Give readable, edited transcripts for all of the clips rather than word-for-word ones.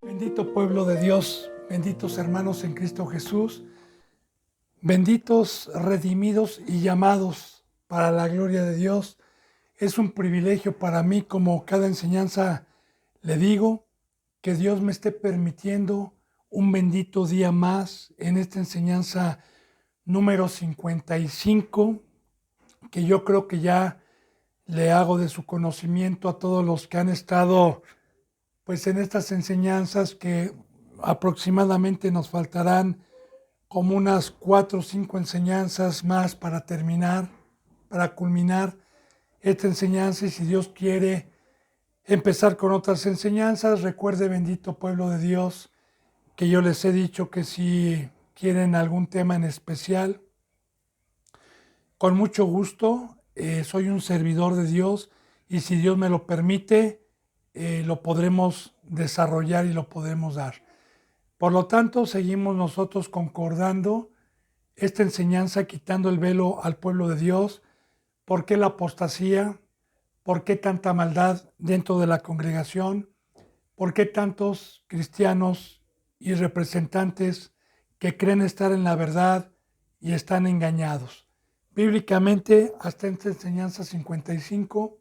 Bendito pueblo de Dios, benditos hermanos en Cristo Jesús, benditos, redimidos y llamados para la gloria de Dios. Es un privilegio para mí, como cada enseñanza le digo, que Dios me esté permitiendo un bendito día más en esta enseñanza número 55, que yo creo que ya le hago de su conocimiento a todos los que han estado pues en estas enseñanzas, que aproximadamente nos faltarán como unas 4 o 5 enseñanzas más para terminar, para culminar esta enseñanza, y si Dios quiere empezar con otras enseñanzas. Recuerde, bendito pueblo de Dios, que yo les he dicho que si quieren algún tema en especial, con mucho gusto, soy un servidor de Dios, y si Dios me lo permite, lo podremos desarrollar y lo podremos dar. Por lo tanto, seguimos nosotros concordando esta enseñanza, quitando el velo al pueblo de Dios. ¿Por qué la apostasía? ¿Por qué tanta maldad dentro de la congregación? ¿Por qué tantos cristianos y representantes que creen estar en la verdad y están engañados? Bíblicamente, hasta esta enseñanza 55,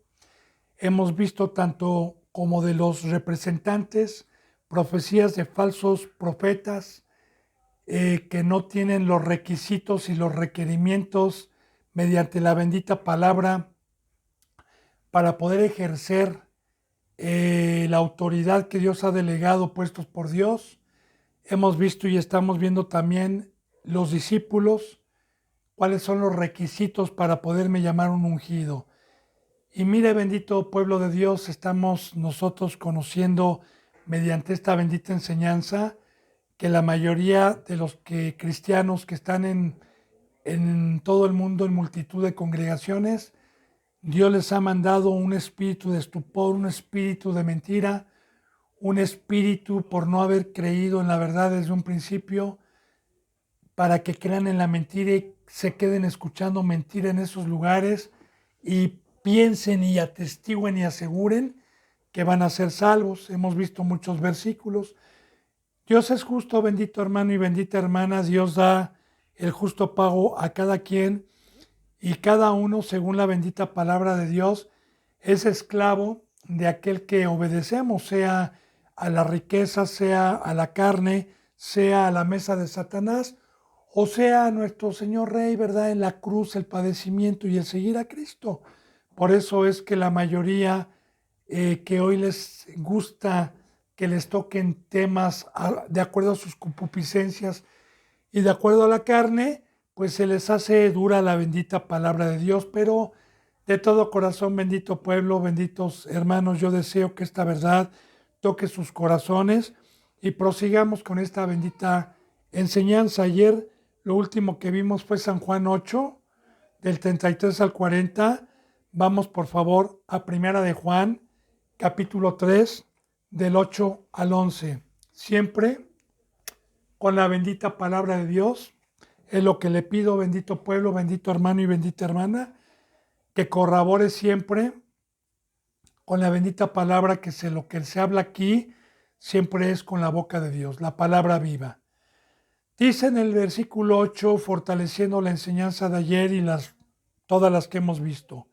hemos visto tanto como de los representantes, profecías de falsos profetas que no tienen los requisitos y los requerimientos mediante la bendita palabra para poder ejercer la autoridad que Dios ha delegado, puestos por Dios. Hemos visto y estamos viendo también los discípulos, cuáles son los requisitos para poderme llamar un ungido. Y mire, bendito pueblo de Dios, estamos nosotros conociendo mediante esta bendita enseñanza que la mayoría de los cristianos que están en todo el mundo, en multitud de congregaciones, Dios les ha mandado un espíritu de estupor, un espíritu de mentira, un espíritu por no haber creído en la verdad desde un principio, para que crean en la mentira y se queden escuchando mentira en esos lugares y piensen y atestiguen y aseguren que van a ser salvos. Hemos visto muchos versículos. Dios es justo, bendito hermano y bendita hermana. Dios da el justo pago a cada quien, y cada uno, según la bendita palabra de Dios, es esclavo de aquel que obedecemos, sea a la riqueza, sea a la carne, sea a la mesa de Satanás, o sea a nuestro Señor Rey, ¿verdad? En la cruz, el padecimiento y el seguir a Cristo. Por eso es que la mayoría que hoy les gusta que les toquen temas de acuerdo a sus concupiscencias y de acuerdo a la carne, pues se les hace dura la bendita palabra de Dios. Pero de todo corazón, bendito pueblo, benditos hermanos, yo deseo que esta verdad toque sus corazones y prosigamos con esta bendita enseñanza. Ayer lo último que vimos fue San Juan 8, del 33 al 40. Vamos por favor a Primera de Juan, capítulo 3, del 8 al 11. Siempre con la bendita palabra de Dios. Es lo que le pido, bendito pueblo, bendito hermano y bendita hermana, que corrobore siempre con la bendita palabra, lo que se habla aquí siempre es con la boca de Dios, la palabra viva. Dice en el versículo 8, fortaleciendo la enseñanza de ayer y todas las que hemos visto: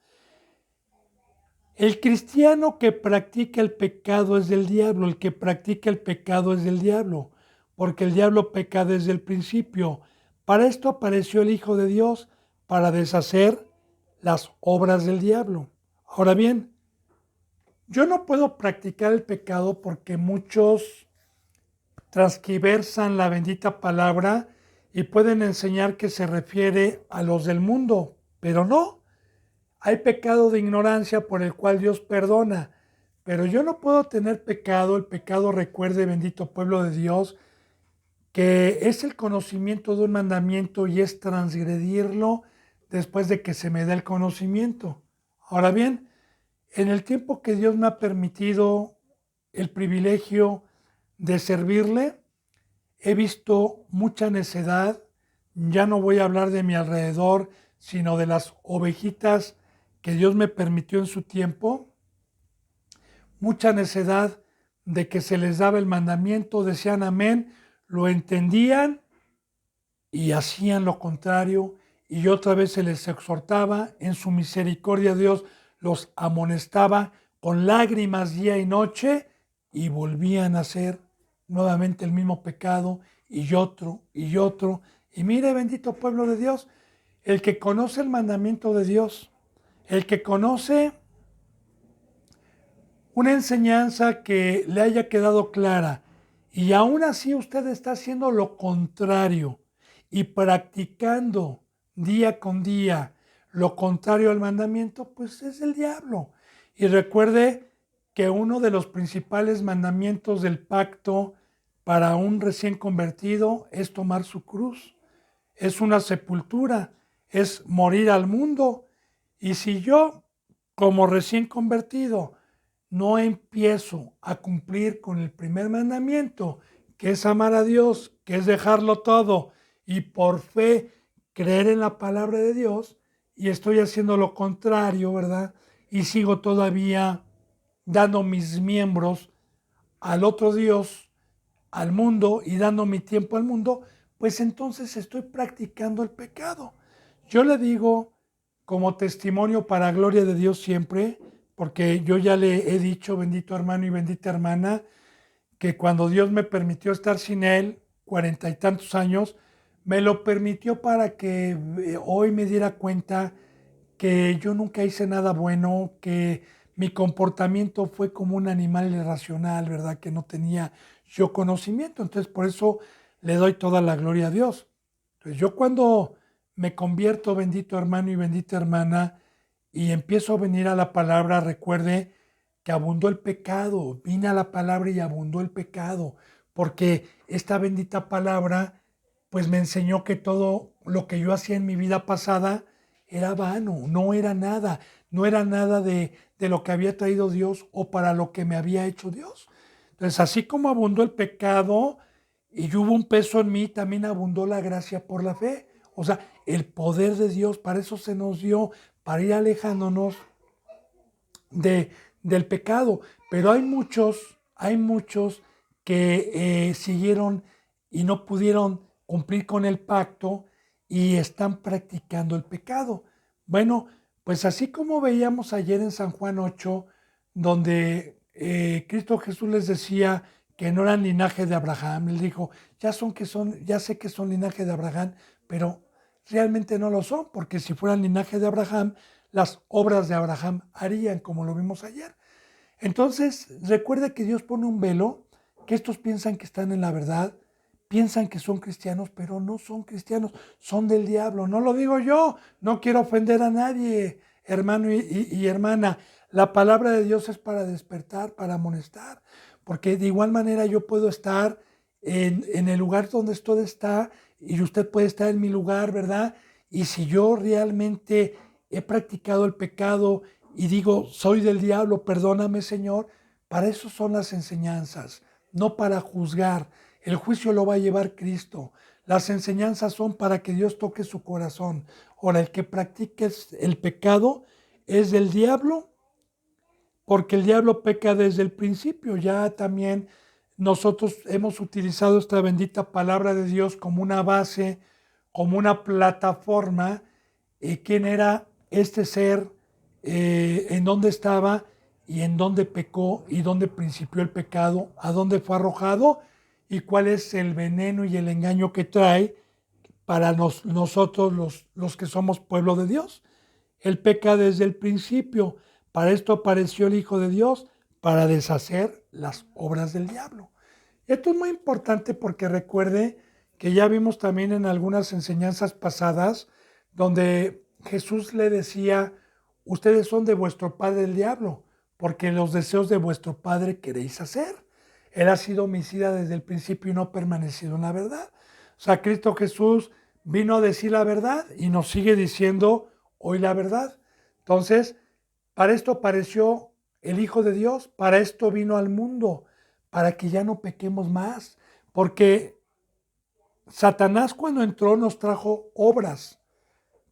el cristiano que practica el pecado es del diablo, el que practica el pecado es del diablo, porque el diablo peca desde el principio. Para esto apareció el Hijo de Dios, para deshacer las obras del diablo. Ahora bien, yo no puedo practicar el pecado porque muchos transquiversan la bendita palabra y pueden enseñar que se refiere a los del mundo, pero no. Hay pecado de ignorancia por el cual Dios perdona, pero yo no puedo tener pecado. El pecado, recuerde, bendito pueblo de Dios, que es el conocimiento de un mandamiento y es transgredirlo después de que se me da el conocimiento. Ahora bien, en el tiempo que Dios me ha permitido el privilegio de servirle, he visto mucha necedad. Ya no voy a hablar de mi alrededor, sino de las ovejitas que Dios me permitió en su tiempo. Mucha necedad de que se les daba el mandamiento, decían amén, lo entendían y hacían lo contrario, y otra vez se les exhortaba, en su misericordia Dios los amonestaba con lágrimas día y noche, y volvían a hacer nuevamente el mismo pecado, y otro, y otro. Y mire, bendito pueblo de Dios, el que conoce el mandamiento de Dios, el que conoce una enseñanza que le haya quedado clara y aún así usted está haciendo lo contrario y practicando día con día lo contrario al mandamiento, pues es el diablo. Y recuerde que uno de los principales mandamientos del pacto para un recién convertido es tomar su cruz. Es una sepultura, es morir al mundo. Y si yo, como recién convertido, no empiezo a cumplir con el primer mandamiento, que es amar a Dios, que es dejarlo todo y por fe creer en la palabra de Dios, y estoy haciendo lo contrario, ¿verdad? Y sigo todavía dando mis miembros al otro Dios, al mundo y dando mi tiempo al mundo, pues entonces estoy practicando el pecado. Yo le digo como testimonio para gloria de Dios siempre, porque yo ya le he dicho, bendito hermano y bendita hermana, que cuando Dios me permitió estar sin Él, 40 y tantos años, me lo permitió para que hoy me diera cuenta que yo nunca hice nada bueno, que mi comportamiento fue como un animal irracional, ¿verdad? Que no tenía yo conocimiento. Entonces, por eso le doy toda la gloria a Dios. Entonces, yo cuando me convierto, bendito hermano y bendita hermana, y empiezo a venir a la palabra, recuerde que abundó el pecado. Vine a la palabra y abundó el pecado, porque esta bendita palabra, pues me enseñó que todo lo que yo hacía en mi vida pasada, era vano, no era nada, no era nada de lo que había traído Dios o para lo que me había hecho Dios. Entonces, así como abundó el pecado y hubo un peso en mí, también abundó la gracia por la fe. O sea, el poder de Dios, para eso se nos dio, para ir alejándonos de, del pecado. Pero hay muchos que siguieron y no pudieron cumplir con el pacto y están practicando el pecado. Bueno, pues así como veíamos ayer en San Juan 8, donde Cristo Jesús les decía que no eran linaje de Abraham, él dijo, ya sé que son linaje de Abraham, pero realmente no lo son, porque si fueran linaje de Abraham, las obras de Abraham harían, como lo vimos ayer. Entonces, recuerde que Dios pone un velo, que estos piensan que están en la verdad, piensan que son cristianos, pero no son cristianos, son del diablo. No lo digo yo, no quiero ofender a nadie, hermano y hermana. La palabra de Dios es para despertar, para amonestar, porque de igual manera yo puedo estar en el lugar donde usted está y usted puede estar en mi lugar, ¿verdad? Y si yo realmente he practicado el pecado y digo, soy del diablo, perdóname Señor, para eso son las enseñanzas, no para juzgar. El juicio lo va a llevar Cristo. Las enseñanzas son para que Dios toque su corazón. Ahora, el que practique el pecado es del diablo, porque el diablo peca desde el principio. Ya también nosotros hemos utilizado esta bendita palabra de Dios como una base, como una plataforma. ¿Quién era este ser? ¿En dónde estaba? ¿Y en dónde pecó? ¿Y dónde principió el pecado? ¿A dónde fue arrojado? ¿Y cuál es el veneno y el engaño que trae para nosotros los que somos pueblo de Dios? Él peca desde el principio. Para esto apareció el Hijo de Dios, para deshacer las obras del diablo. Esto es muy importante porque recuerde que ya vimos también en algunas enseñanzas pasadas donde Jesús le decía, ustedes son de vuestro padre el diablo, porque los deseos de vuestro padre queréis hacer. Él ha sido homicida desde el principio y no ha permanecido en la verdad. O sea, Cristo Jesús vino a decir la verdad y nos sigue diciendo hoy la verdad. Entonces, para esto apareció el Hijo de Dios, para esto vino al mundo, para que ya no pequemos más, porque Satanás cuando entró nos trajo obras.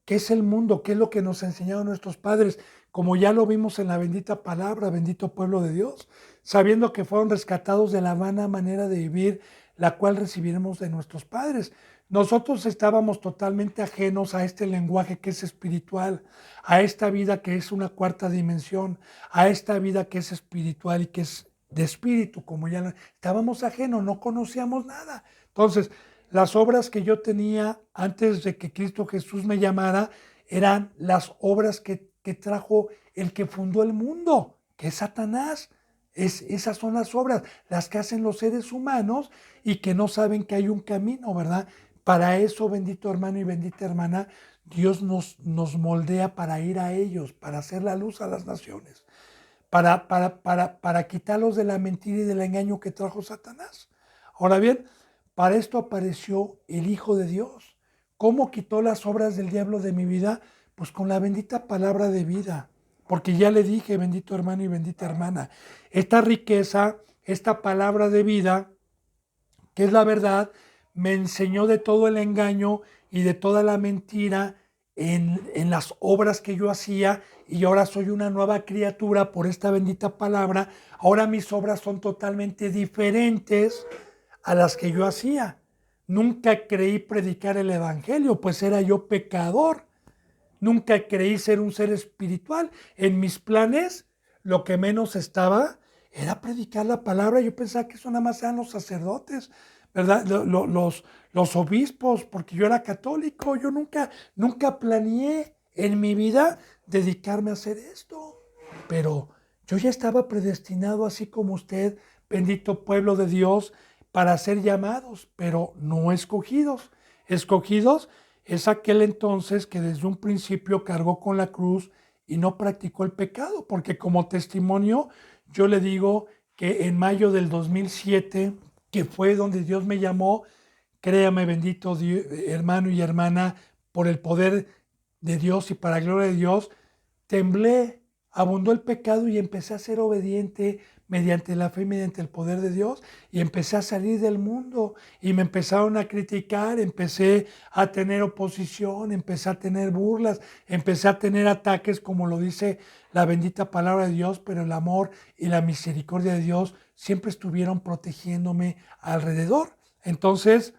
¿Qué es el mundo? ¿Qué es lo que nos enseñaron nuestros padres? como ya lo vimos en la bendita palabra, bendito pueblo de Dios, sabiendo que fueron rescatados de la vana manera de vivir, la cual recibiremos de nuestros padres. Nosotros estábamos totalmente ajenos a este lenguaje que es espiritual, a esta vida que es una cuarta dimensión, a esta vida que es espiritual y que es de espíritu, como ya estábamos ajenos, no conocíamos nada. Entonces, las obras que yo tenía antes de que Cristo Jesús me llamara eran las obras que trajo el que fundó el mundo, que es Satanás. Esas son las obras, las que hacen los seres humanos y que no saben que hay un camino, ¿verdad? Para eso, bendito hermano y bendita hermana, Dios nos moldea para ir a ellos, para hacer la luz a las naciones, para quitarlos de la mentira y del engaño que trajo Satanás. Ahora bien, para esto apareció el Hijo de Dios. ¿Cómo quitó las obras del diablo de mi vida? Pues con la bendita palabra de vida. Porque ya le dije, bendito hermano y bendita hermana, esta riqueza, esta palabra de vida, que es la verdad, me enseñó de todo el engaño y de toda la mentira en las obras que yo hacía, y ahora soy una nueva criatura por esta bendita palabra. Ahora mis obras son totalmente diferentes a las que yo hacía. Nunca creí predicar el evangelio, pues era yo pecador. Nunca creí ser un ser espiritual. En mis planes, lo que menos estaba era predicar la palabra. Yo pensaba que eso nada más eran los sacerdotes, ¿verdad? Los obispos, porque yo era católico. Yo nunca planeé en mi vida dedicarme a hacer esto. Pero yo ya estaba predestinado, así como usted, bendito pueblo de Dios, para ser llamados, pero no escogidos. Escogidos es aquel entonces que desde un principio cargó con la cruz y no practicó el pecado, porque como testimonio yo le digo que en mayo del 2007, que fue donde Dios me llamó, créame bendito hermano y hermana, por el poder de Dios y para la gloria de Dios, temblé, abundó el pecado y empecé a ser obediente mediante la fe y mediante el poder de Dios, y empecé a salir del mundo y me empezaron a criticar, empecé a tener oposición, empecé a tener burlas, empecé a tener ataques, como lo dice la bendita palabra de Dios, pero el amor y la misericordia de Dios siempre estuvieron protegiéndome alrededor. Entonces,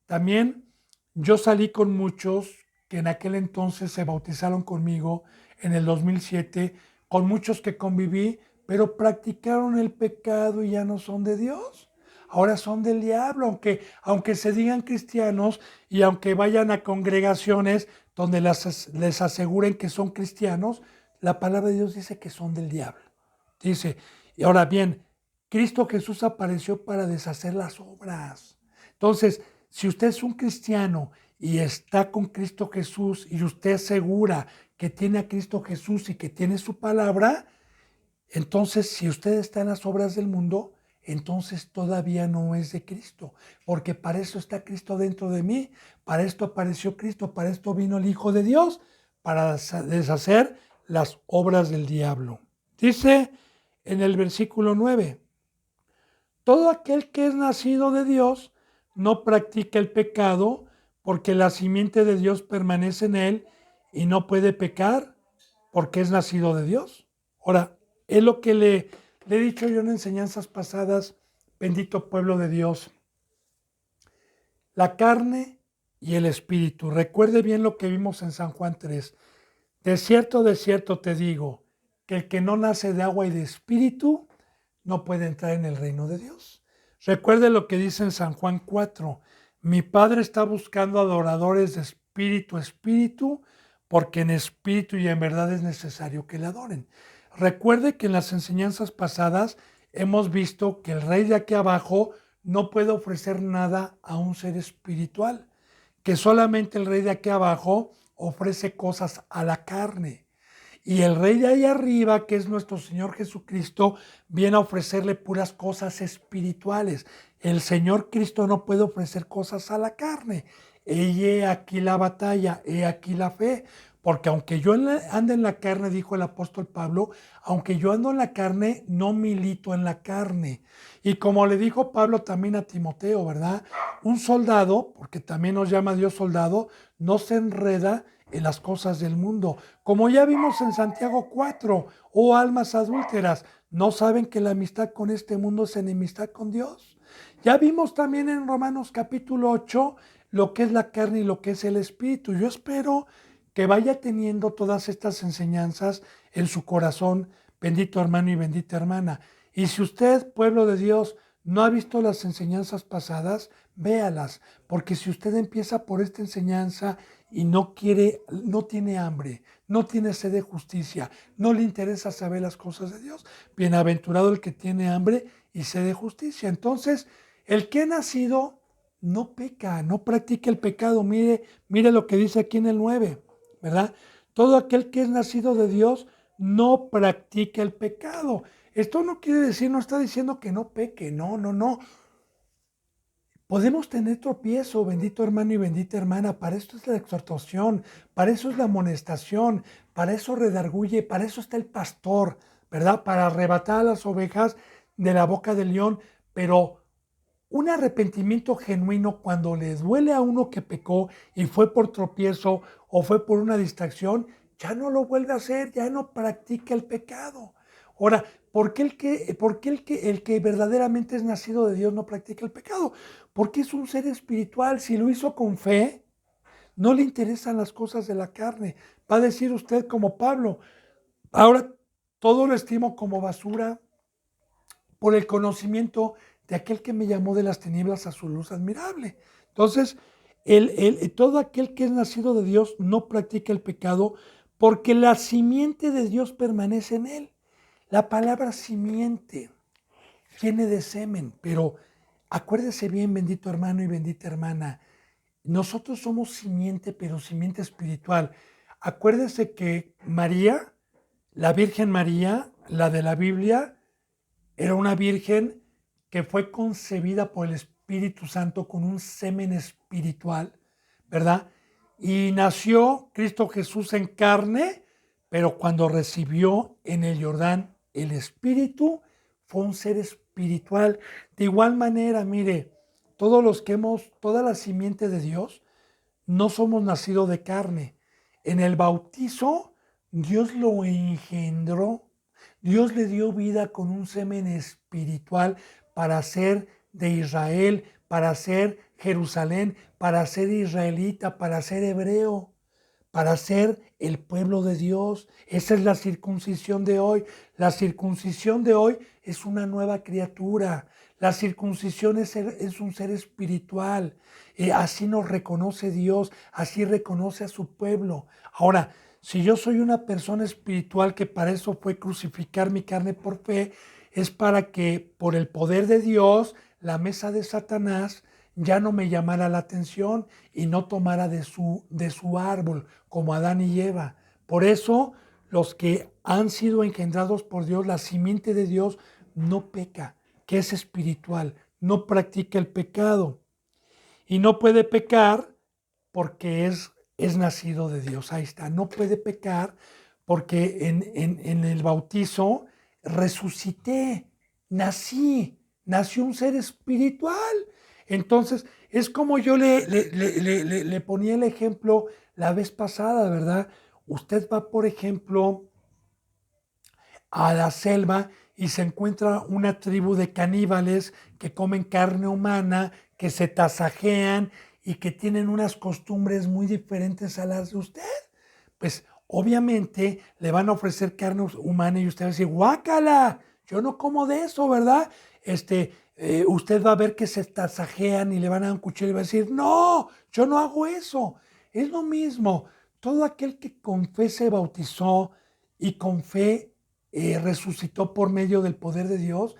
también yo salí con muchos que en aquel entonces se bautizaron conmigo en el 2007, con muchos que conviví, pero practicaron el pecado y ya no son de Dios. Ahora son del diablo, aunque se digan cristianos y aunque vayan a congregaciones donde les aseguren que son cristianos, la palabra de Dios dice que son del diablo. Dice, y ahora bien, Cristo Jesús apareció para deshacer las obras. Entonces, si usted es un cristiano y está con Cristo Jesús y usted asegura que tiene a Cristo Jesús y que tiene su palabra, entonces si usted está en las obras del mundo, entonces todavía no es de Cristo, porque para eso está Cristo dentro de mí, para esto apareció Cristo, para esto vino el Hijo de Dios, para deshacer las obras del diablo. Dice en el versículo 9, todo aquel que es nacido de Dios no practica el pecado, porque la simiente de Dios permanece en él y no puede pecar porque es nacido de Dios. Ahora, es lo que le he dicho yo en enseñanzas pasadas, bendito pueblo de Dios. La carne y el espíritu. Recuerde bien lo que vimos en San Juan 3. De cierto te digo, que el que no nace de agua y de espíritu no puede entrar en el reino de Dios. Recuerde lo que dice en San Juan 4. Mi Padre está buscando adoradores de espíritu a espíritu, porque en espíritu y en verdad es necesario que le adoren. Recuerde que en las enseñanzas pasadas hemos visto que el rey de aquí abajo no puede ofrecer nada a un ser espiritual, que solamente el rey de aquí abajo ofrece cosas a la carne. Y el rey de ahí arriba, que es nuestro Señor Jesucristo, viene a ofrecerle puras cosas espirituales. El Señor Cristo no puede ofrecer cosas a la carne. Y he aquí la batalla, he aquí la fe. Porque aunque yo ande en la carne, dijo el apóstol Pablo, aunque yo ando en la carne, no milito en la carne. Y como le dijo Pablo también a Timoteo, ¿verdad? Un soldado, porque también nos llama Dios soldado, no se enreda en las cosas del mundo. Como ya vimos en Santiago 4, oh almas adúlteras, ¿no saben que la amistad con este mundo es enemistad con Dios? Ya vimos también en Romanos capítulo 8 lo que es la carne y lo que es el espíritu. Yo espero que vaya teniendo todas estas enseñanzas en su corazón, bendito hermano y bendita hermana. Y si usted, pueblo de Dios, no ha visto las enseñanzas pasadas, véalas, porque si usted empieza por esta enseñanza y no quiere, no tiene hambre, no tiene sed de justicia, no le interesa saber las cosas de Dios, bienaventurado el que tiene hambre y sed de justicia. Entonces, el que ha nacido no peca, no practica el pecado. Mire lo que dice aquí en el 9, ¿verdad? Todo aquel que es nacido de Dios no practica el pecado. Esto no quiere decir, no está diciendo que no peque, no, no, no. Podemos tener tropiezo, bendito hermano y bendita hermana, para esto es la exhortación, para eso es la amonestación, para eso redarguye, para eso está el pastor, ¿verdad? Para arrebatar a las ovejas de la boca del león, pero un arrepentimiento genuino cuando le duele a uno que pecó y fue por tropiezo o fue por una distracción, ya no lo vuelve a hacer, ya no practica el pecado. Ahora, ¿por qué el que verdaderamente es nacido de Dios no practica el pecado? Porque es un ser espiritual. Si lo hizo con fe, no le interesan las cosas de la carne. Va a decir usted como Pablo, ahora todo lo estimo como basura por el conocimiento de aquel que me llamó de las tinieblas a su luz admirable. Entonces, todo aquel que es nacido de Dios no practica el pecado porque la simiente de Dios permanece en él. La palabra simiente viene de semen, pero acuérdese bien, bendito hermano y bendita hermana, nosotros somos simiente, pero simiente espiritual. Acuérdese que María, la Virgen María, la de la Biblia, era una virgen que fue concebida por el Espíritu Santo con un semen espiritual, ¿verdad? Y nació Cristo Jesús en carne, pero cuando recibió en el Jordán el Espíritu, fue un ser espiritual. De igual manera, mire, toda la simiente de Dios, no somos nacidos de carne. En el bautizo, Dios lo engendró. Dios le dio vida con un semen espiritual para ser de Israel, para ser Jerusalén, para ser israelita, para ser hebreo, para ser el pueblo de Dios. Esa es la circuncisión de hoy. La circuncisión de hoy es una nueva criatura. La circuncisión es un ser espiritual. Así nos reconoce Dios, así reconoce a su pueblo. Ahora, si yo soy una persona espiritual que para eso fue crucificar mi carne por fe, es para que por el poder de Dios, la mesa de Satanás ya no me llamara la atención y no tomara de su árbol, como Adán y Eva. Por eso, los que han sido engendrados por Dios, la simiente de Dios, no peca, que es espiritual, no practica el pecado. Y no puede pecar porque es nacido de Dios. Ahí está, no puede pecar porque en el bautizo resucité, nació un ser espiritual. Entonces, es como yo le ponía el ejemplo la vez pasada, ¿verdad? Usted va, por ejemplo, a la selva y se encuentra una tribu de caníbales que comen carne humana, que se tasajean y que tienen unas costumbres muy diferentes a las de usted. Pues obviamente le van a ofrecer carne humana y usted va a decir, guácala, yo no como de eso, ¿verdad? Usted va a ver que se tasajean y le van a dar un cuchillo y va a decir, no, yo no hago eso. Es lo mismo, todo aquel que con fe se bautizó y con fe resucitó por medio del poder de Dios,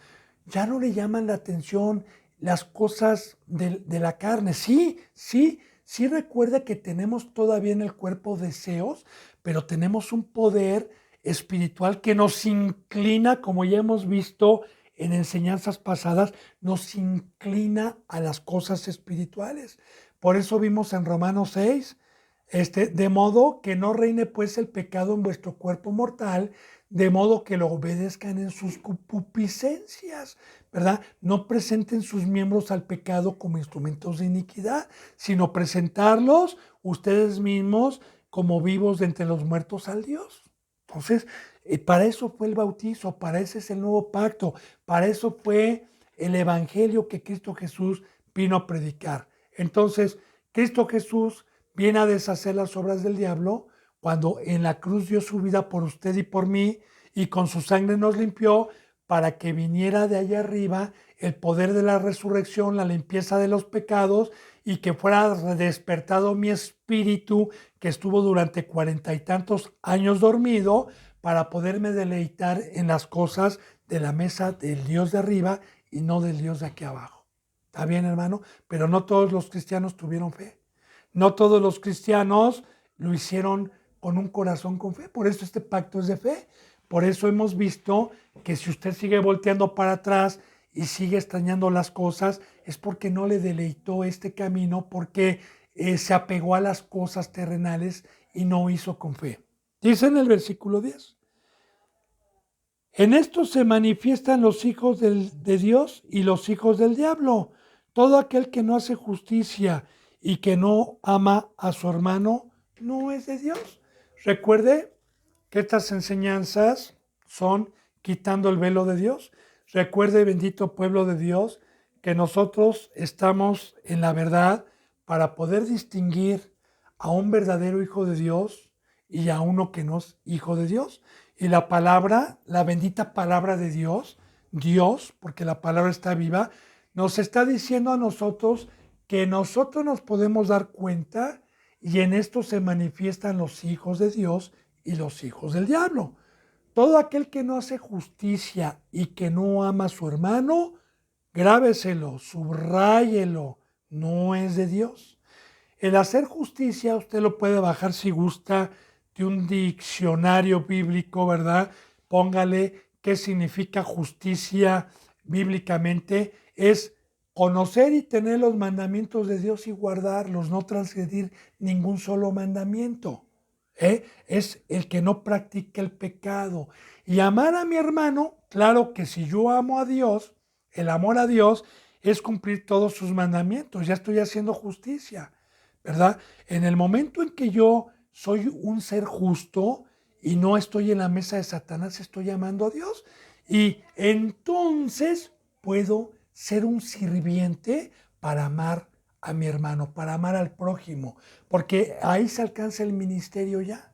ya no le llaman la atención las cosas de la carne. Sí, sí, sí recuerda que tenemos todavía en el cuerpo deseos, pero tenemos un poder espiritual que nos inclina, como ya hemos visto en enseñanzas pasadas, nos inclina a las cosas espirituales. Por eso vimos en Romanos 6, de modo que no reine pues el pecado en vuestro cuerpo mortal, de modo que lo obedezcan en sus concupiscencias, ¿verdad? No presenten sus miembros al pecado como instrumentos de iniquidad, sino presentarlos ustedes mismos como vivos de entre los muertos al Dios. Entonces, para eso fue el bautizo, para ese es el nuevo pacto, para eso fue el evangelio que Cristo Jesús vino a predicar. Entonces, Cristo Jesús viene a deshacer las obras del diablo cuando en la cruz dio su vida por usted y por mí y con su sangre nos limpió para que viniera de allá arriba el poder de la resurrección, la limpieza de los pecados y que fuera despertado mi espíritu que estuvo durante 40 y tantos años dormido para poderme deleitar en las cosas de la mesa del Dios de arriba y no del Dios de aquí abajo. ¿Está bien, hermano? Pero no todos los cristianos tuvieron fe. No todos los cristianos lo hicieron con un corazón con fe. Por eso este pacto es de fe. Por eso hemos visto que si usted sigue volteando para atrás y sigue extrañando las cosas, es porque no le deleitó este camino, porque se apegó a las cosas terrenales y no hizo con fe. Dice en el versículo 10. En esto se manifiestan los hijos de Dios y los hijos del diablo. Todo aquel que no hace justicia y que no ama a su hermano no es de Dios. Recuerde que estas enseñanzas son quitando el velo de Dios. Recuerde, bendito pueblo de Dios, que nosotros estamos en la verdad para poder distinguir a un verdadero hijo de Dios y a uno que no es hijo de Dios. Y la palabra, la bendita palabra de Dios, Dios, porque la palabra está viva, nos está diciendo a nosotros que nosotros nos podemos dar cuenta y en esto se manifiestan los hijos de Dios y los hijos del diablo. Todo aquel que no hace justicia y que no ama a su hermano, grábeselo, subráyelo, no es de Dios. El hacer justicia, usted lo puede bajar si gusta de un diccionario bíblico, ¿verdad? Póngale qué significa justicia bíblicamente. Es conocer y tener los mandamientos de Dios y guardarlos, no transgredir ningún solo mandamiento. Es el que no practica el pecado. Y amar a mi hermano, claro que si yo amo a Dios, el amor a Dios es cumplir todos sus mandamientos. Ya estoy haciendo justicia, ¿verdad? En el momento en que yo soy un ser justo y no estoy en la mesa de Satanás, estoy amando a Dios. Y entonces puedo ser un sirviente para amar a mi hermano, para amar al prójimo, porque ahí se alcanza el ministerio ya,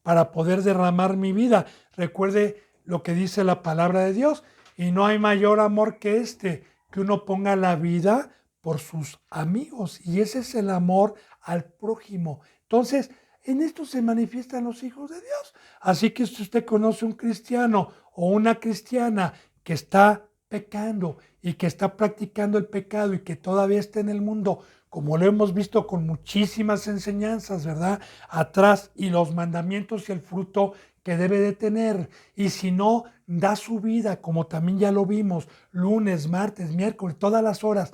para poder derramar mi vida. Recuerde lo que dice la palabra de Dios, y no hay mayor amor que este, que uno ponga la vida por sus amigos, y ese es el amor al prójimo. Entonces, en esto se manifiestan los hijos de Dios. Así que si usted conoce un cristiano o una cristiana que está pecando y que está practicando el pecado y que todavía está en el mundo, como lo hemos visto con muchísimas enseñanzas, ¿verdad? Atrás, y los mandamientos y el fruto que debe de tener. Y si no, da su vida, como también ya lo vimos, lunes, martes, miércoles, todas las horas,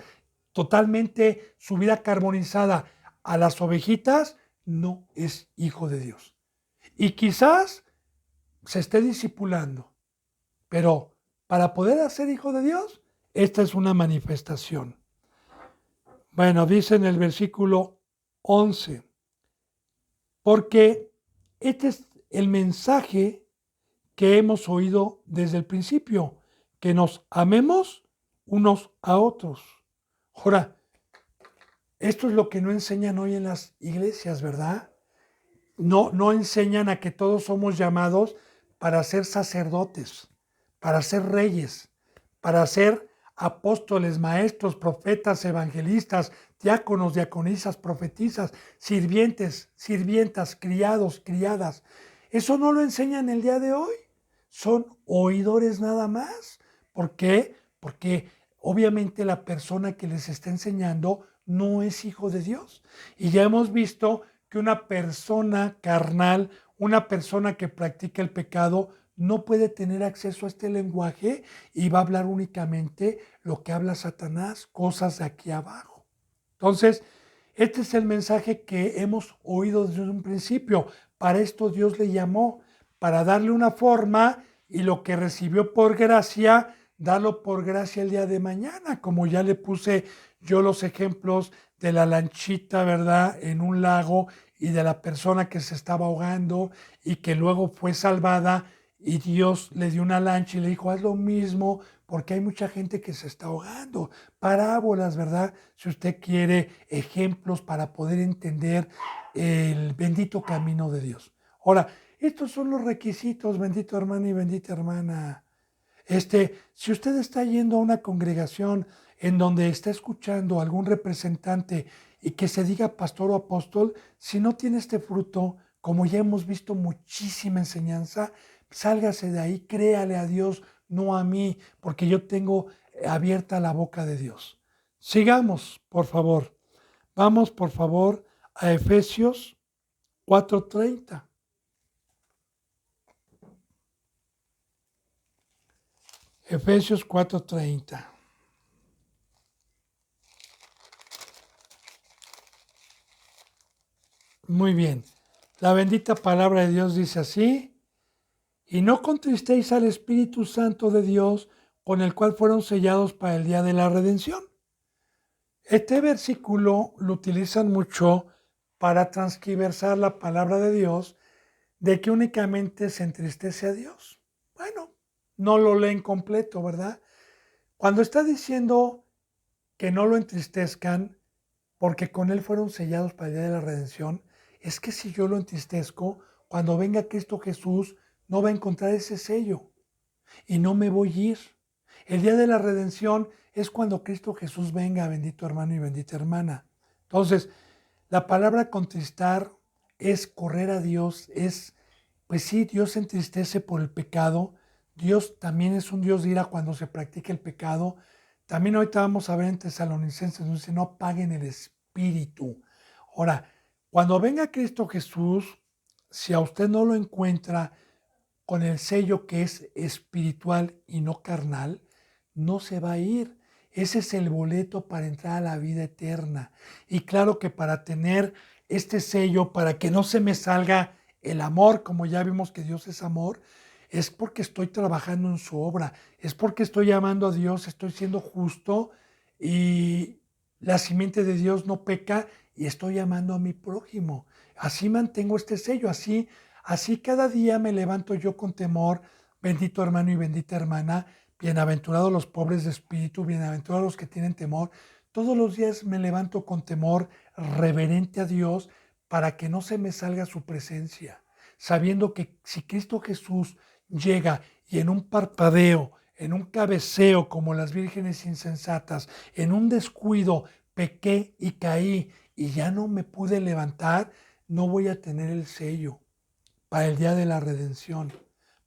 totalmente su vida carbonizada a las ovejitas, no es hijo de Dios. Y quizás se esté discipulando, pero para poder ser hijo de Dios, esta es una manifestación. Bueno, dice en el versículo 11, porque este es el mensaje que hemos oído desde el principio, que nos amemos unos a otros. Ahora, esto es lo que no enseñan hoy en las iglesias, ¿verdad? No enseñan a que todos somos llamados para ser sacerdotes, para ser reyes, para ser apóstoles, maestros, profetas, evangelistas, diáconos, diaconisas, profetisas, sirvientes, sirvientas, criados, criadas. Eso no lo enseñan el día de hoy. Son oidores nada más. ¿Por qué? Porque obviamente la persona que les está enseñando no es hijo de Dios. Y ya hemos visto que una persona carnal, una persona que practica el pecado, no puede tener acceso a este lenguaje y va a hablar únicamente lo que habla Satanás, cosas de aquí abajo. Entonces, este es el mensaje que hemos oído desde un principio. Para esto Dios le llamó, para darle una forma, y lo que recibió por gracia, darlo por gracia el día de mañana, como ya le puse yo los ejemplos de la lanchita, ¿verdad?, en un lago y de la persona que se estaba ahogando y que luego fue salvada y Dios le dio una lancha y le dijo, haz lo mismo porque hay mucha gente que se está ahogando. Parábolas, ¿verdad? Si usted quiere ejemplos para poder entender el bendito camino de Dios. Ahora, estos son los requisitos, bendito hermano y bendita hermana. Si usted está yendo a una congregación en donde está escuchando a algún representante y que se diga pastor o apóstol, si no tiene este fruto, como ya hemos visto muchísima enseñanza, sálgase de ahí, créale a Dios, no a mí, porque yo tengo abierta la boca de Dios. Sigamos, por favor. Vamos, por favor, a Efesios 4:30. Efesios 4:30. Muy bien. La bendita palabra de Dios dice así, y no contristéis al Espíritu Santo de Dios, con el cual fueron sellados para el día de la redención. Este versículo lo utilizan mucho para transquiversar la palabra de Dios de que únicamente se entristece a Dios. Bueno, no lo leen completo, ¿verdad? Cuando está diciendo que no lo entristezcan, porque con Él fueron sellados para el día de la redención, es que si yo lo entristezco, cuando venga Cristo Jesús, no va a encontrar ese sello y no me voy a ir. El día de la redención es cuando Cristo Jesús venga, bendito hermano y bendita hermana. Entonces, la palabra contristar es correr a Dios, pues sí, Dios se entristece por el pecado. Dios también es un Dios de ira cuando se practica el pecado. También ahorita vamos a ver en Tesalonicenses, donde dice, no apaguen el espíritu. Ahora, cuando venga Cristo Jesús, si a usted no lo encuentra con el sello que es espiritual y no carnal, no se va a ir. Ese es el boleto para entrar a la vida eterna. Y claro que para tener este sello, para que no se me salga el amor, como ya vimos que Dios es amor, es porque estoy trabajando en su obra, es porque estoy amando a Dios, estoy siendo justo y la simiente de Dios no peca y estoy amando a mi prójimo. Así mantengo este sello, así cada día me levanto yo con temor, bendito hermano y bendita hermana, bienaventurados los pobres de espíritu, bienaventurados los que tienen temor. Todos los días me levanto con temor reverente a Dios para que no se me salga su presencia, sabiendo que si Cristo Jesús llega y en un parpadeo, en un cabeceo como las vírgenes insensatas, en un descuido pequé y caí y ya no me pude levantar, no voy a tener el sello para el día de la redención,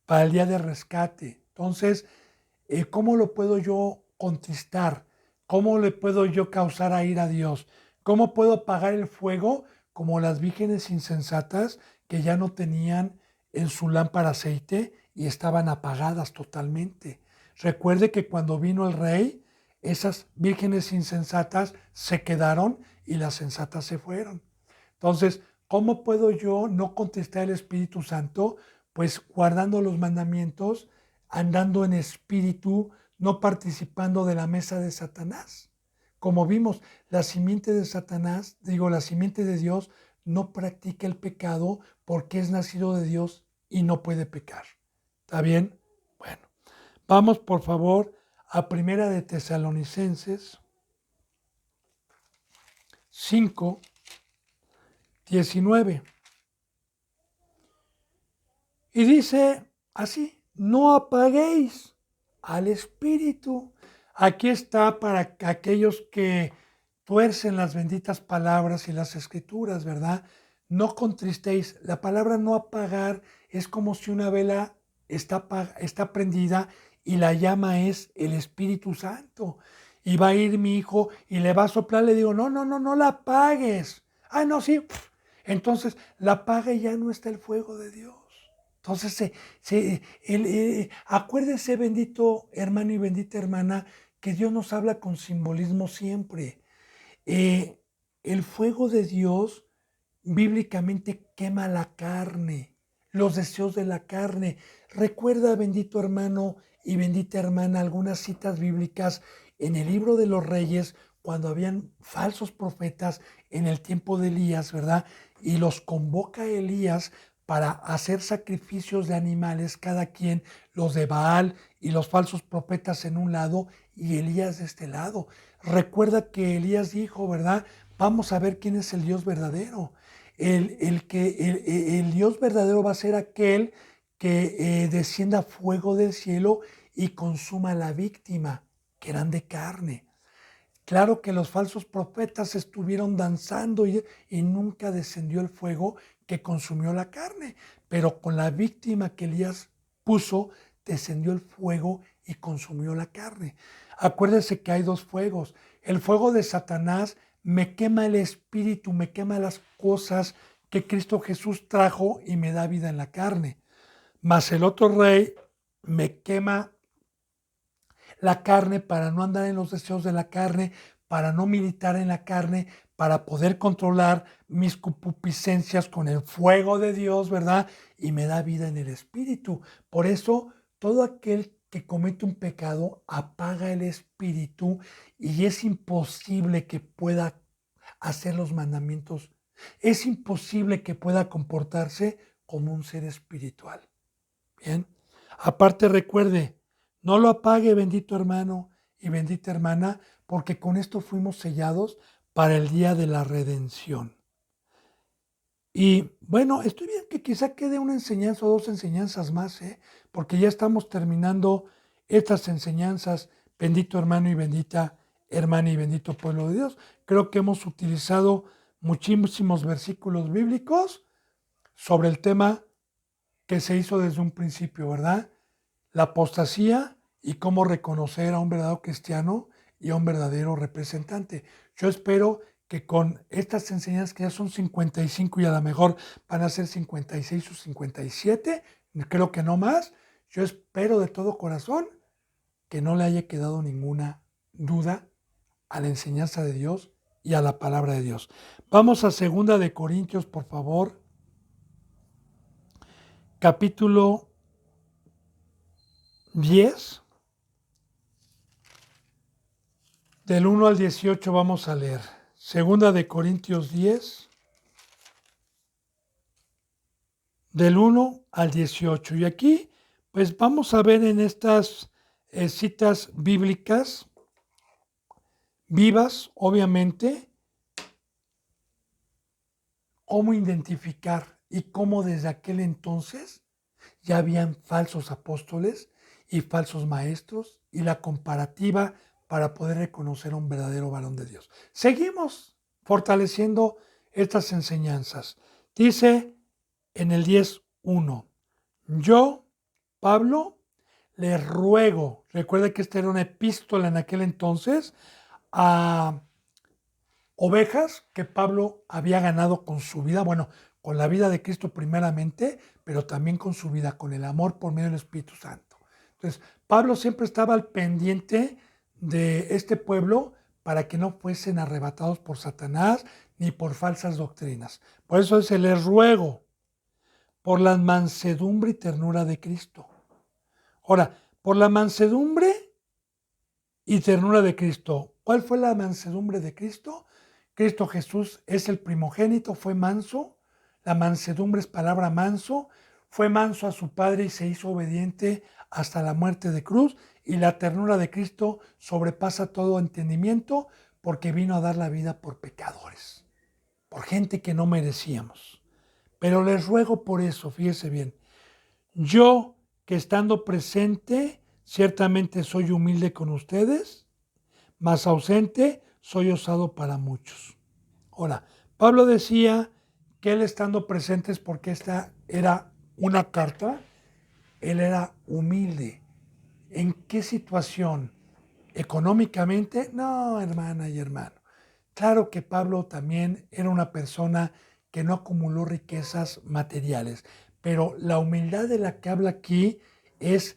para el día de rescate. Entonces, ¿cómo lo puedo yo contristar? ¿Cómo le puedo yo causar a ir a Dios? ¿Cómo puedo apagar el fuego como las vírgenes insensatas que ya no tenían en su lámpara aceite y estaban apagadas totalmente? Recuerde que cuando vino el rey, esas vírgenes insensatas se quedaron y las sensatas se fueron. Entonces, ¿cómo puedo yo no contristar el Espíritu Santo? Pues guardando los mandamientos, andando en espíritu, no participando de la mesa de Satanás. Como vimos, la simiente de Satanás, la simiente de Dios, no practica el pecado porque es nacido de Dios y no puede pecar. ¿Está bien? Bueno, vamos por favor a Primera de Tesalonicenses 5:19. Y dice así, no apaguéis al espíritu. Aquí está para aquellos que tuercen las benditas palabras y las escrituras, ¿verdad? No contristéis. La palabra no apagar es como si una vela está prendida y la llama es el Espíritu Santo. Y va a ir mi hijo y le va a soplar, le digo, no, no, no, no la apagues. Ah, no, sí. Entonces la apaga y ya no está el fuego de Dios. Entonces, acuérdese, bendito hermano y bendita hermana, que Dios nos habla con simbolismo siempre. Eh, el fuego de Dios bíblicamente quema la carne, los deseos de la carne. Recuerda, bendito hermano y bendita hermana, algunas citas bíblicas en el libro de los Reyes, cuando habían falsos profetas en el tiempo de Elías, ¿verdad? Y los convoca Elías para hacer sacrificios de animales, cada quien, los de Baal y los falsos profetas en un lado y Elías de este lado. Recuerda que Elías dijo, ¿verdad? Vamos a ver quién es el Dios verdadero. El Dios verdadero va a ser aquel que descienda fuego del cielo y consuma a la víctima, que eran de carne. Claro que los falsos profetas estuvieron danzando y nunca descendió el fuego que consumió la carne, pero con la víctima que Elías puso, descendió el fuego y consumió la carne. Acuérdense que hay dos fuegos. El fuego de Satanás me quema el espíritu, me quema las cosas que Cristo Jesús trajo y me da vida en la carne. Mas el otro rey me quema la carne para no andar en los deseos de la carne, para no militar en la carne, para poder controlar mis concupiscencias con el fuego de Dios, ¿verdad? Y me da vida en el espíritu. Por eso, todo aquel que comete un pecado apaga el espíritu y es imposible que pueda hacer los mandamientos. Es imposible que pueda comportarse como un ser espiritual. Bien. Aparte, recuerde, no lo apague, bendito hermano y bendita hermana, porque con esto fuimos sellados para el día de la redención. Y bueno, estoy bien que quizá quede una enseñanza o dos enseñanzas más, porque ya estamos terminando estas enseñanzas, bendito hermano y bendita hermana y bendito pueblo de Dios. Creo que hemos utilizado muchísimos versículos bíblicos sobre el tema que se hizo desde un principio, ¿verdad? La apostasía y cómo reconocer a un verdadero cristiano y a un verdadero representante. Yo espero que con estas enseñanzas, que ya son 55 y a lo mejor van a ser 56 o 57, creo que no más, yo espero de todo corazón que no le haya quedado ninguna duda a la enseñanza de Dios y a la palabra de Dios. Vamos a 2 de Corintios, por favor, capítulo 10, del 1 al 18 vamos a leer. 2 de Corintios 10, del 1 al 18. Y aquí, pues vamos a ver en estas citas bíblicas vivas, obviamente, cómo identificar y cómo desde aquel entonces ya habían falsos apóstoles y falsos maestros y la comparativa para poder reconocer a un verdadero varón de Dios. Seguimos fortaleciendo estas enseñanzas. Dice en el 10:1, yo, Pablo, les ruego, recuerda que esta era una epístola en aquel entonces, a ovejas que Pablo había ganado con su vida, bueno, con la vida de Cristo primeramente, pero también con su vida, con el amor por medio del Espíritu Santo. Entonces, Pablo siempre estaba al pendiente de este pueblo para que no fuesen arrebatados por Satanás ni por falsas doctrinas. Por eso dice, les ruego por la mansedumbre y ternura de Cristo. Ahora, por la mansedumbre y ternura de Cristo. ¿Cuál fue la mansedumbre de Cristo? Cristo Jesús es el primogénito, fue manso. La mansedumbre es palabra manso. Fue manso a su Padre y se hizo obediente hasta la muerte de cruz. Y la ternura de Cristo sobrepasa todo entendimiento porque vino a dar la vida por pecadores, por gente que no merecíamos. Pero les ruego por eso, fíjese bien, yo que estando presente, ciertamente soy humilde con ustedes, mas ausente soy osado para muchos. Ahora, Pablo decía que él estando presente es porque esta era una carta, él era humilde. ¿En qué situación? ¿Económicamente? No, hermana y hermano. Claro que Pablo también era una persona que no acumuló riquezas materiales, pero la humildad de la que habla aquí es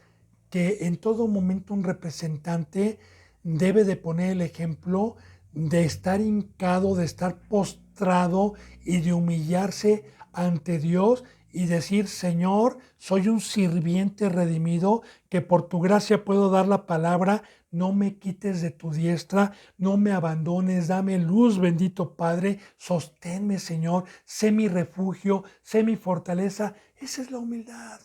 que en todo momento un representante debe de poner el ejemplo de estar hincado, de estar postrado y de humillarse ante Dios y decir, Señor, soy un sirviente redimido, que por tu gracia puedo dar la palabra, no me quites de tu diestra, no me abandones, dame luz, bendito Padre, sosténme, Señor, sé mi refugio, sé mi fortaleza. Esa es la humildad.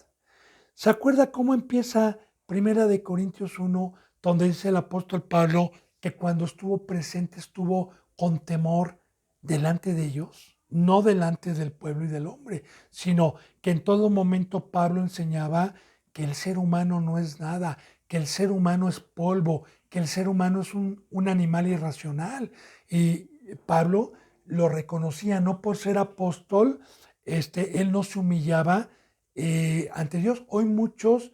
¿Se acuerda cómo empieza Primera de Corintios 1, donde dice el apóstol Pablo que cuando estuvo presente estuvo con temor delante de ellos? No delante del pueblo y del hombre, sino que en todo momento Pablo enseñaba que el ser humano no es nada, que el ser humano es polvo, que el ser humano es un animal irracional. Y Pablo lo reconocía, no por ser apóstol, él no se humillaba ante Dios. Hoy muchos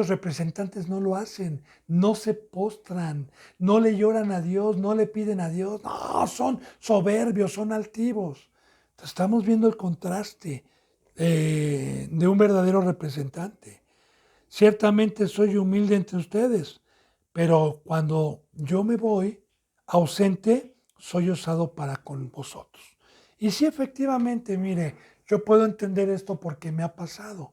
representantes no lo hacen, no se postran, no le lloran a Dios, no le piden a Dios, no, son soberbios, son altivos. Entonces, estamos viendo el contraste de un verdadero representante. Ciertamente soy humilde entre ustedes, pero cuando yo me voy ausente, soy osado para con vosotros. Y sí, efectivamente, mire, yo puedo entender esto porque me ha pasado.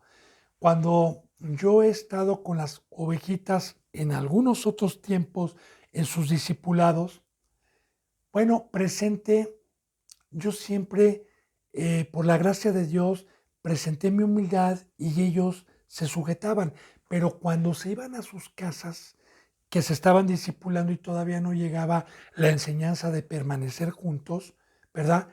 Cuando yo he estado con las ovejitas en algunos otros tiempos, en sus discipulados, bueno, presente, yo siempre, por la gracia de Dios, presenté mi humildad y ellos se sujetaban. Pero cuando se iban a sus casas, que se estaban discipulando y todavía no llegaba la enseñanza de permanecer juntos, ¿verdad?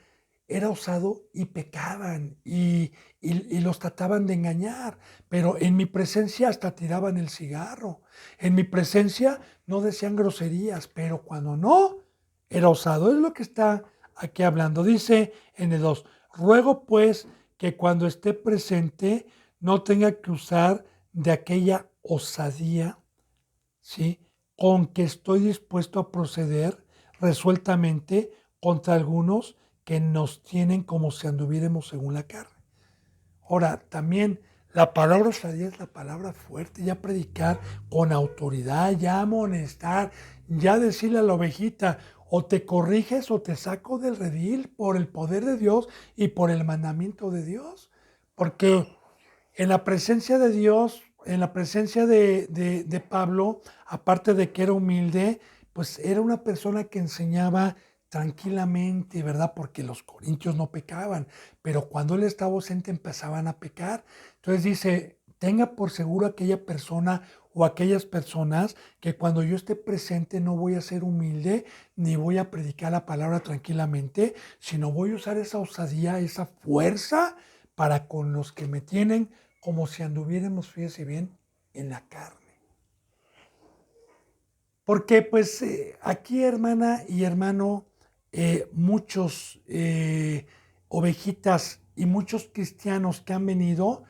Era osado y pecaban y los trataban de engañar, pero en mi presencia hasta tiraban el cigarro, en mi presencia no decían groserías, pero cuando no, era osado. Es lo que está aquí hablando. Dice en el 2, ruego pues que cuando esté presente no tenga que usar de aquella osadía, ¿sí?, con que estoy dispuesto a proceder resueltamente contra algunos que nos tienen como si anduviéramos según la carne. Ahora, también la palabra osadía es la palabra fuerte, ya predicar con autoridad, ya amonestar, ya decirle a la ovejita, o te corriges o te saco del redil por el poder de Dios y por el mandamiento de Dios. Porque en la presencia de Dios, en la presencia de Pablo, aparte de que era humilde, pues era una persona que enseñaba tranquilamente, ¿verdad? Porque los corintios no pecaban, pero cuando él estaba ausente empezaban a pecar. Entonces dice, tenga por seguro aquella persona o aquellas personas que cuando yo esté presente no voy a ser humilde ni voy a predicar la palabra tranquilamente, sino voy a usar esa osadía, esa fuerza para con los que me tienen como si anduviéramos, fíjese bien, en la carne. Porque pues aquí, hermana y hermano, muchos ovejitas y muchos cristianos que han venido,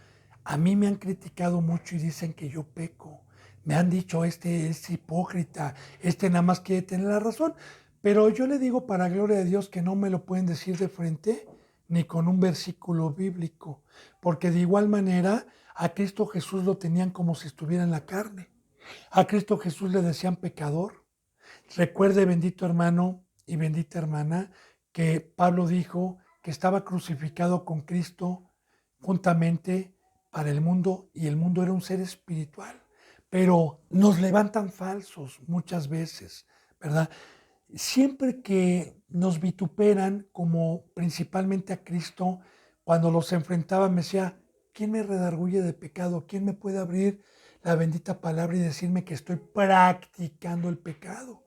a mí me han criticado mucho y dicen que yo peco. Me han dicho, este es hipócrita, este nada más quiere tener la razón. Pero yo le digo para gloria de Dios que no me lo pueden decir de frente ni con un versículo bíblico, porque de igual manera a Cristo Jesús lo tenían como si estuviera en la carne. A Cristo Jesús le decían pecador. Recuerde, bendito hermano y bendita hermana, que Pablo dijo que estaba crucificado con Cristo juntamente para el mundo y el mundo era un ser espiritual. Pero nos levantan falsos muchas veces, ¿verdad? Siempre que nos vituperan, como principalmente a Cristo, cuando los enfrentaba, me decía, ¿quién me redarguye de pecado? ¿Quién me puede abrir la bendita palabra y decirme que estoy practicando el pecado?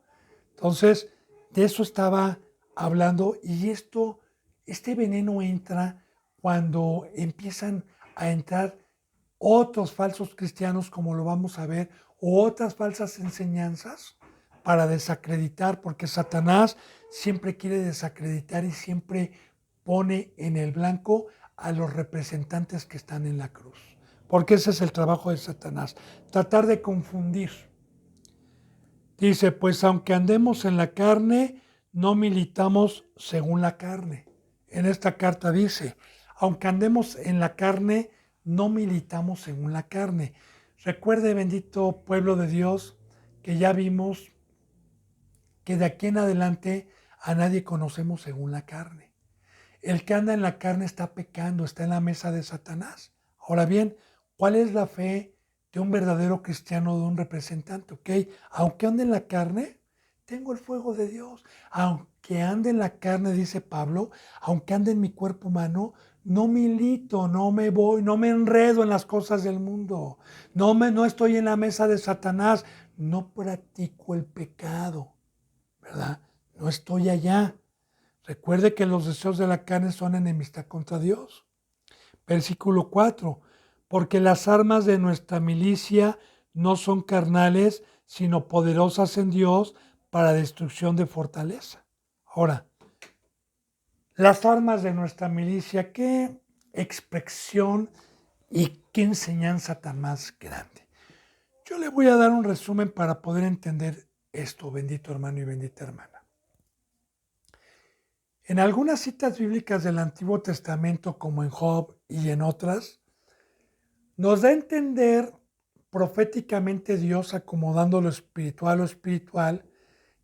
Entonces, de eso estaba hablando y este veneno entra cuando empiezan a entrar otros falsos cristianos, como lo vamos a ver, o otras falsas enseñanzas para desacreditar, porque Satanás siempre quiere desacreditar y siempre pone en el blanco a los representantes que están en la cruz. Porque ese es el trabajo de Satanás, tratar de confundir. Dice, pues aunque andemos en la carne, no militamos según la carne. En esta carta dice, aunque andemos en la carne, no militamos según la carne. Recuerde, bendito pueblo de Dios, que ya vimos que de aquí en adelante a nadie conocemos según la carne. El que anda en la carne está pecando, está en la mesa de Satanás. Ahora bien, ¿cuál es la fe de un verdadero cristiano, de un representante? ¿Ok? Aunque ande en la carne, tengo el fuego de Dios. Aunque ande en la carne, dice Pablo, aunque ande en mi cuerpo humano, no milito, no me voy, no me enredo en las cosas del mundo. No estoy en la mesa de Satanás, no practico el pecado, ¿verdad? No estoy allá. Recuerde que los deseos de la carne son enemistad contra Dios. Versículo 4. Porque las armas de nuestra milicia no son carnales, sino poderosas en Dios para destrucción de fortaleza. Ahora, las armas de nuestra milicia, qué expresión y qué enseñanza tan más grande. Yo le voy a dar un resumen para poder entender esto, bendito hermano y bendita hermana. En algunas citas bíblicas del Antiguo Testamento, como en Job y en otras, nos da a entender proféticamente Dios, acomodando lo espiritual,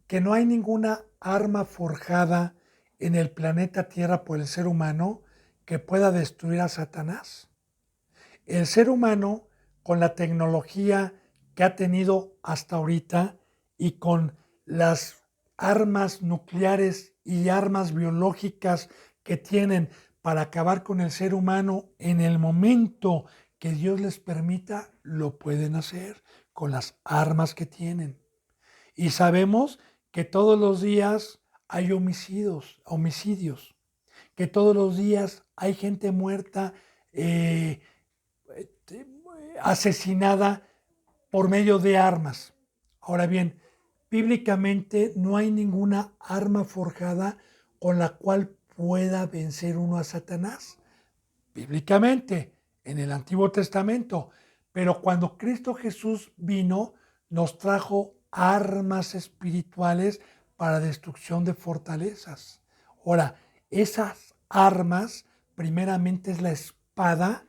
que no hay ninguna arma forjada en el planeta Tierra por el ser humano que pueda destruir a Satanás. El ser humano, con la tecnología que ha tenido hasta ahorita y con las armas nucleares y armas biológicas que tienen para acabar con el ser humano en el momento que Dios les permita, lo pueden hacer con las armas que tienen. Y sabemos que todos los días hay homicidios, que todos los días hay gente muerta, asesinada por medio de armas. Ahora bien, bíblicamente no hay ninguna arma forjada con la cual pueda vencer uno a Satanás. Bíblicamente, en el Antiguo Testamento. Pero cuando Cristo Jesús vino, nos trajo armas espirituales para destrucción de fortalezas. Ahora, esas armas, primeramente es la espada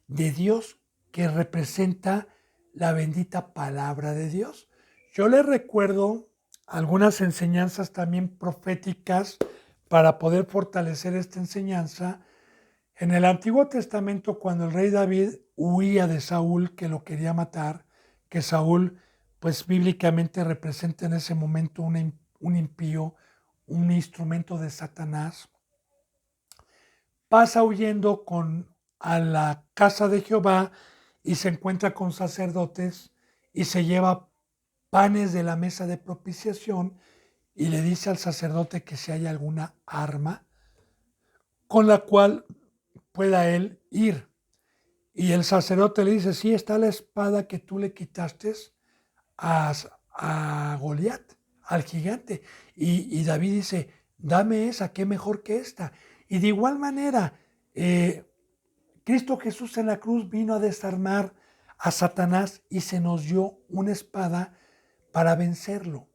de Dios que representa la bendita palabra de Dios. Yo les recuerdo algunas enseñanzas también proféticas para poder fortalecer esta enseñanza. En el Antiguo Testamento, cuando el rey David huía de Saúl, que lo quería matar, que Saúl, pues bíblicamente representa en ese momento un impío, un instrumento de Satanás, pasa huyendo a la casa de Jehová y se encuentra con sacerdotes y se lleva panes de la mesa de propiciación y le dice al sacerdote que si hay alguna arma con la cual pueda él ir. Y el sacerdote le dice, sí, está la espada que tú le quitaste a, a Goliat, al gigante. Y David dice, dame esa, qué mejor que esta. Y de igual manera, Cristo Jesús en la cruz vino a desarmar a Satanás y se nos dio una espada para vencerlo,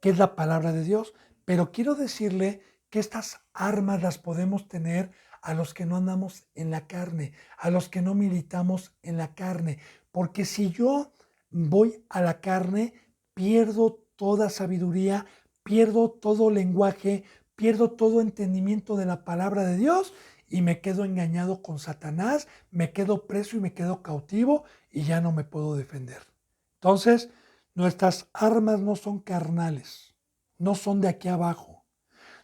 que es la palabra de Dios. Pero quiero decirle que estas armas las podemos tener a los que no andamos en la carne, a los que no militamos en la carne. Porque si yo voy a la carne, pierdo toda sabiduría, pierdo todo lenguaje, pierdo todo entendimiento de la palabra de Dios y me quedo engañado con Satanás, me quedo preso y me quedo cautivo y ya no me puedo defender. Entonces, nuestras armas no son carnales, no son de aquí abajo.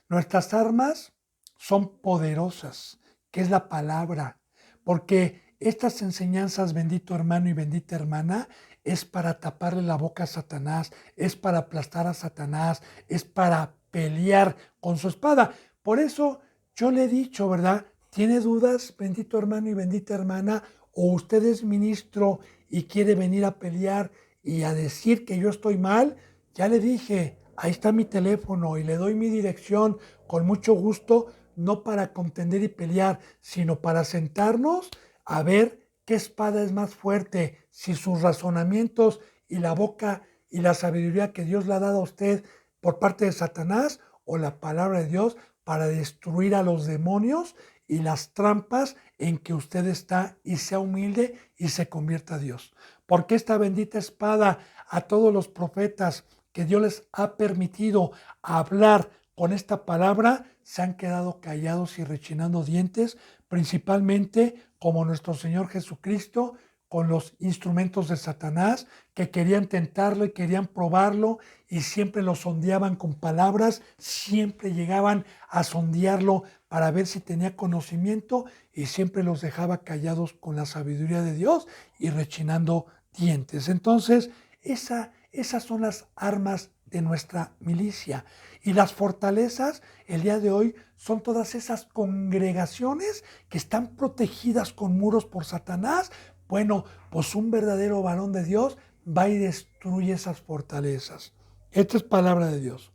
Nuestras armas son poderosas, que es la palabra, porque estas enseñanzas, bendito hermano y bendita hermana, es para taparle la boca a Satanás, es para aplastar a Satanás, es para pelear con su espada. Por eso yo le he dicho, ¿verdad? ¿Tiene dudas, bendito hermano y bendita hermana? ¿O usted es ministro y quiere venir a pelear y a decir que yo estoy mal? Ya le dije, ahí está mi teléfono y le doy mi dirección con mucho gusto, no para contender y pelear, sino para sentarnos a ver qué espada es más fuerte, si sus razonamientos y la boca y la sabiduría que Dios le ha dado a usted por parte de Satanás o la palabra de Dios para destruir a los demonios y las trampas en que usted está y sea humilde y se convierta a Dios. Porque esta bendita espada a todos los profetas que Dios les ha permitido hablar con esta palabra se han quedado callados y rechinando dientes, principalmente como nuestro Señor Jesucristo, con los instrumentos de Satanás que querían tentarlo y querían probarlo y siempre lo sondeaban con palabras, siempre llegaban a sondearlo para ver si tenía conocimiento y siempre los dejaba callados con la sabiduría de Dios y rechinando dientes. Entonces, esas son las armas de nuestra milicia. Y las fortalezas, el día de hoy, son todas esas congregaciones que están protegidas con muros por Satanás. Bueno, pues un verdadero varón de Dios va y destruye esas fortalezas. Esta es palabra de Dios.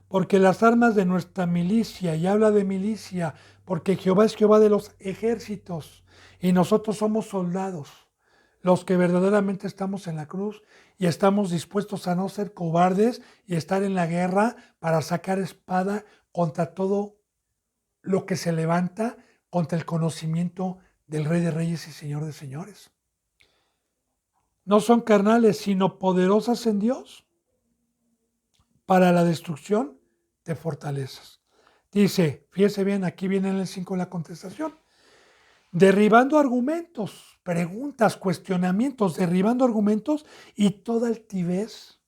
Porque las armas de nuestra milicia, y habla de milicia, porque Jehová es Jehová de los ejércitos, y nosotros somos soldados, los que verdaderamente estamos en la cruz y estamos dispuestos a no ser cobardes y estar en la guerra para sacar espada contra todo lo que se levanta contra el conocimiento del Rey de Reyes y Señor de Señores. No son carnales, sino poderosas en Dios para la destrucción de fortalezas. Dice, fíjese bien, aquí viene en el 5 la contestación. Derribando argumentos, preguntas, cuestionamientos, derribando argumentos y toda altivez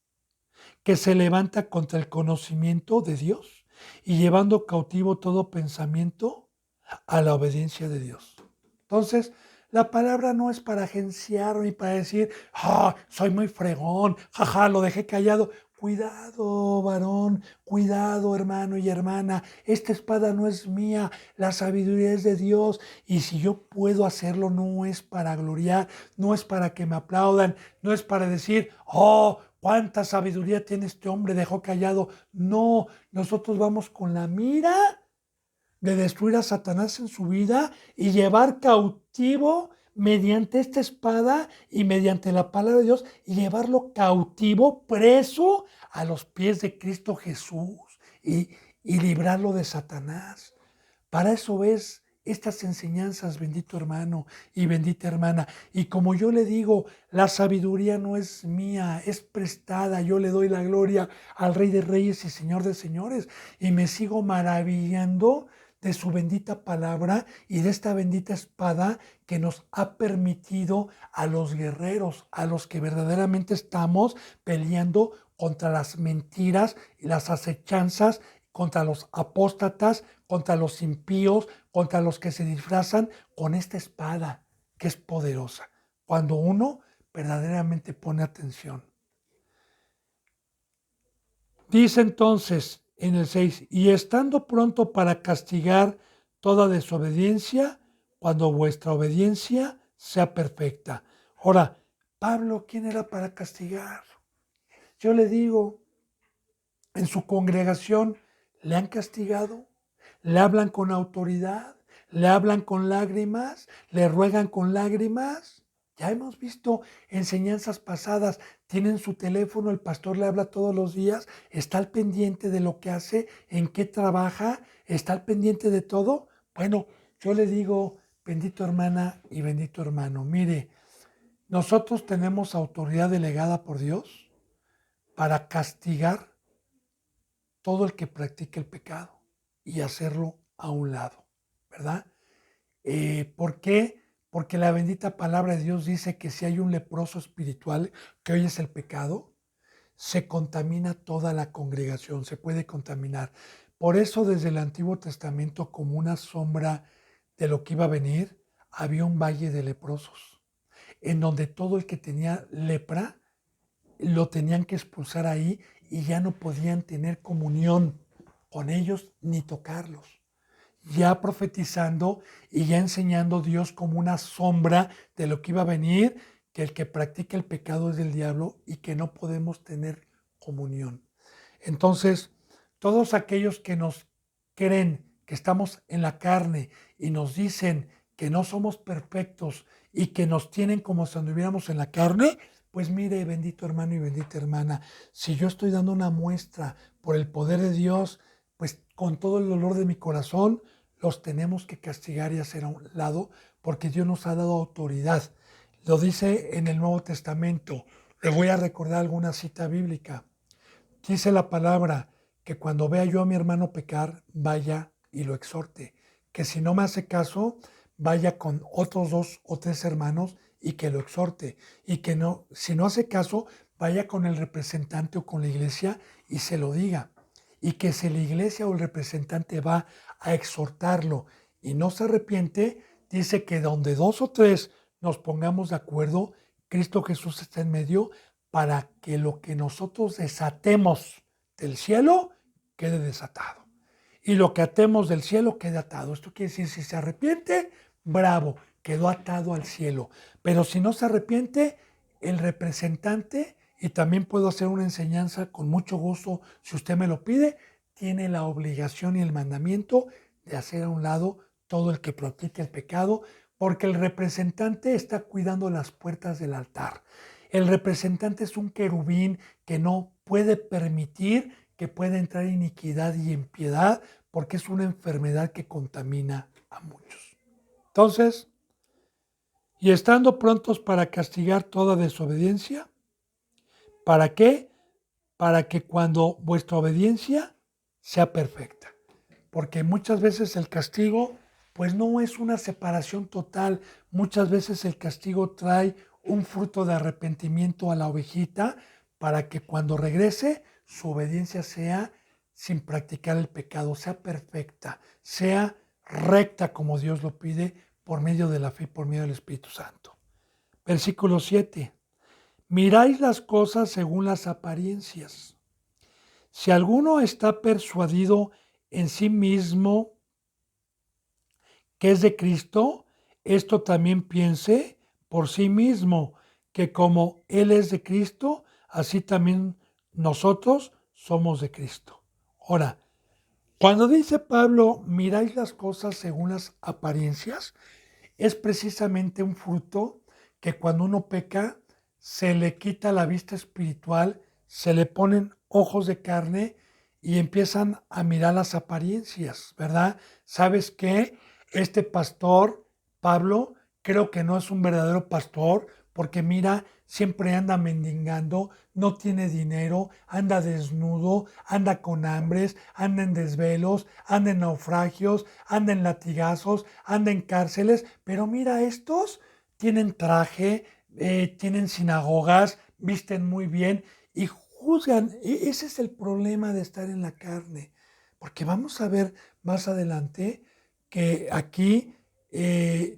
que se levanta contra el conocimiento de Dios y llevando cautivo todo pensamiento a la obediencia de Dios. Entonces, la palabra no es para agenciar ni para decir, soy muy fregón, jaja, lo dejé callado. Cuidado, varón, cuidado, hermano y hermana. Esta espada no es mía, la sabiduría es de Dios. Y si yo puedo hacerlo, no es para gloriar, no es para que me aplaudan, no es para decir, cuánta sabiduría tiene este hombre, dejó callado. No, nosotros vamos con la mira de destruir a Satanás en su vida y llevar cautivo mediante esta espada y mediante la palabra de Dios y llevarlo cautivo, preso a los pies de Cristo Jesús y librarlo de Satanás. Para eso ves estas enseñanzas, bendito hermano y bendita hermana. Y como yo le digo, la sabiduría no es mía, es prestada. Yo le doy la gloria al Rey de Reyes y Señor de Señores. Y me sigo maravillando de su bendita palabra y de esta bendita espada que nos ha permitido a los guerreros, a los que verdaderamente estamos peleando contra las mentiras y las acechanzas, contra los apóstatas, contra los impíos, contra los que se disfrazan con esta espada que es poderosa. Cuando uno verdaderamente pone atención. Dice entonces en el 6, y estando pronto para castigar toda desobediencia, cuando vuestra obediencia sea perfecta. Ahora, Pablo, ¿quién era para castigar? Yo le digo, en su congregación le han castigado, le hablan con autoridad, le hablan con lágrimas, le ruegan con lágrimas. Ya hemos visto enseñanzas pasadas, tienen su teléfono, el pastor le habla todos los días, está al pendiente de lo que hace, en qué trabaja, está al pendiente de todo. Bueno, yo le digo, bendito hermana y bendito hermano, mire, nosotros tenemos autoridad delegada por Dios para castigar todo el que practique el pecado y hacerlo a un lado, ¿verdad? ¿Por qué? Porque la bendita palabra de Dios dice que si hay un leproso espiritual que hoy es el pecado, se contamina toda la congregación, se puede contaminar. Por eso desde el Antiguo Testamento, como una sombra de lo que iba a venir, había un valle de leprosos, en donde todo el que tenía lepra lo tenían que expulsar ahí y ya no podían tener comunión con ellos ni tocarlos. Ya profetizando y ya enseñando Dios como una sombra de lo que iba a venir, que el que practica el pecado es del diablo y que no podemos tener comunión. Entonces, todos aquellos que nos creen que estamos en la carne y nos dicen que no somos perfectos y que nos tienen como si anduviéramos en la carne, pues mire, bendito hermano y bendita hermana, si yo estoy dando una muestra por el poder de Dios, pues con todo el dolor de mi corazón, los tenemos que castigar y hacer a un lado, porque Dios nos ha dado autoridad. Lo dice en el Nuevo Testamento. Le voy a recordar alguna cita bíblica. Dice la palabra que cuando vea yo a mi hermano pecar, vaya y lo exhorte. Que si no me hace caso, vaya con otros 2 o 3 hermanos y que lo exhorte. Y que no, si no hace caso, vaya con el representante o con la iglesia y se lo diga. Y que si la iglesia o el representante va a exhortarlo y no se arrepiente, dice que donde 2 o 3 nos pongamos de acuerdo, Cristo Jesús está en medio para que lo que nosotros desatemos del cielo quede desatado. Y lo que atemos del cielo quede atado. Esto quiere decir, si se arrepiente, bravo, quedó atado al cielo. Pero si no se arrepiente, el representante, y también puedo hacer una enseñanza con mucho gusto, si usted me lo pide, tiene la obligación y el mandamiento de hacer a un lado todo el que practique el pecado, porque el representante está cuidando las puertas del altar. El representante es un querubín que no puede permitir que pueda entrar iniquidad y impiedad, porque es una enfermedad que contamina a muchos. Entonces, y estando prontos para castigar toda desobediencia, ¿para qué? Para que cuando vuestra obediencia sea perfecta. Porque muchas veces el castigo, pues no es una separación total. Muchas veces el castigo trae un fruto de arrepentimiento a la ovejita para que cuando regrese su obediencia sea sin practicar el pecado, sea perfecta, sea recta como Dios lo pide por medio de la fe y por medio del Espíritu Santo. Versículo 7. Miráis las cosas según las apariencias. Si alguno está persuadido en sí mismo que es de Cristo, esto también piense por sí mismo, que como Él es de Cristo, así también nosotros somos de Cristo. Ahora, cuando dice Pablo, miráis las cosas según las apariencias, es precisamente un fruto que cuando uno peca, se le quita la vista espiritual, se le ponen ojos de carne y empiezan a mirar las apariencias, ¿verdad? ¿Sabes qué? Este pastor, Pablo, creo que no es un verdadero pastor porque mira, siempre anda mendigando, no tiene dinero, anda desnudo, anda con hambres, anda en desvelos, anda en naufragios, anda en latigazos, anda en cárceles, pero mira, estos tienen traje, tienen sinagogas, visten muy bien y juzgan. Ese es el problema de estar en la carne, porque vamos a ver más adelante que aquí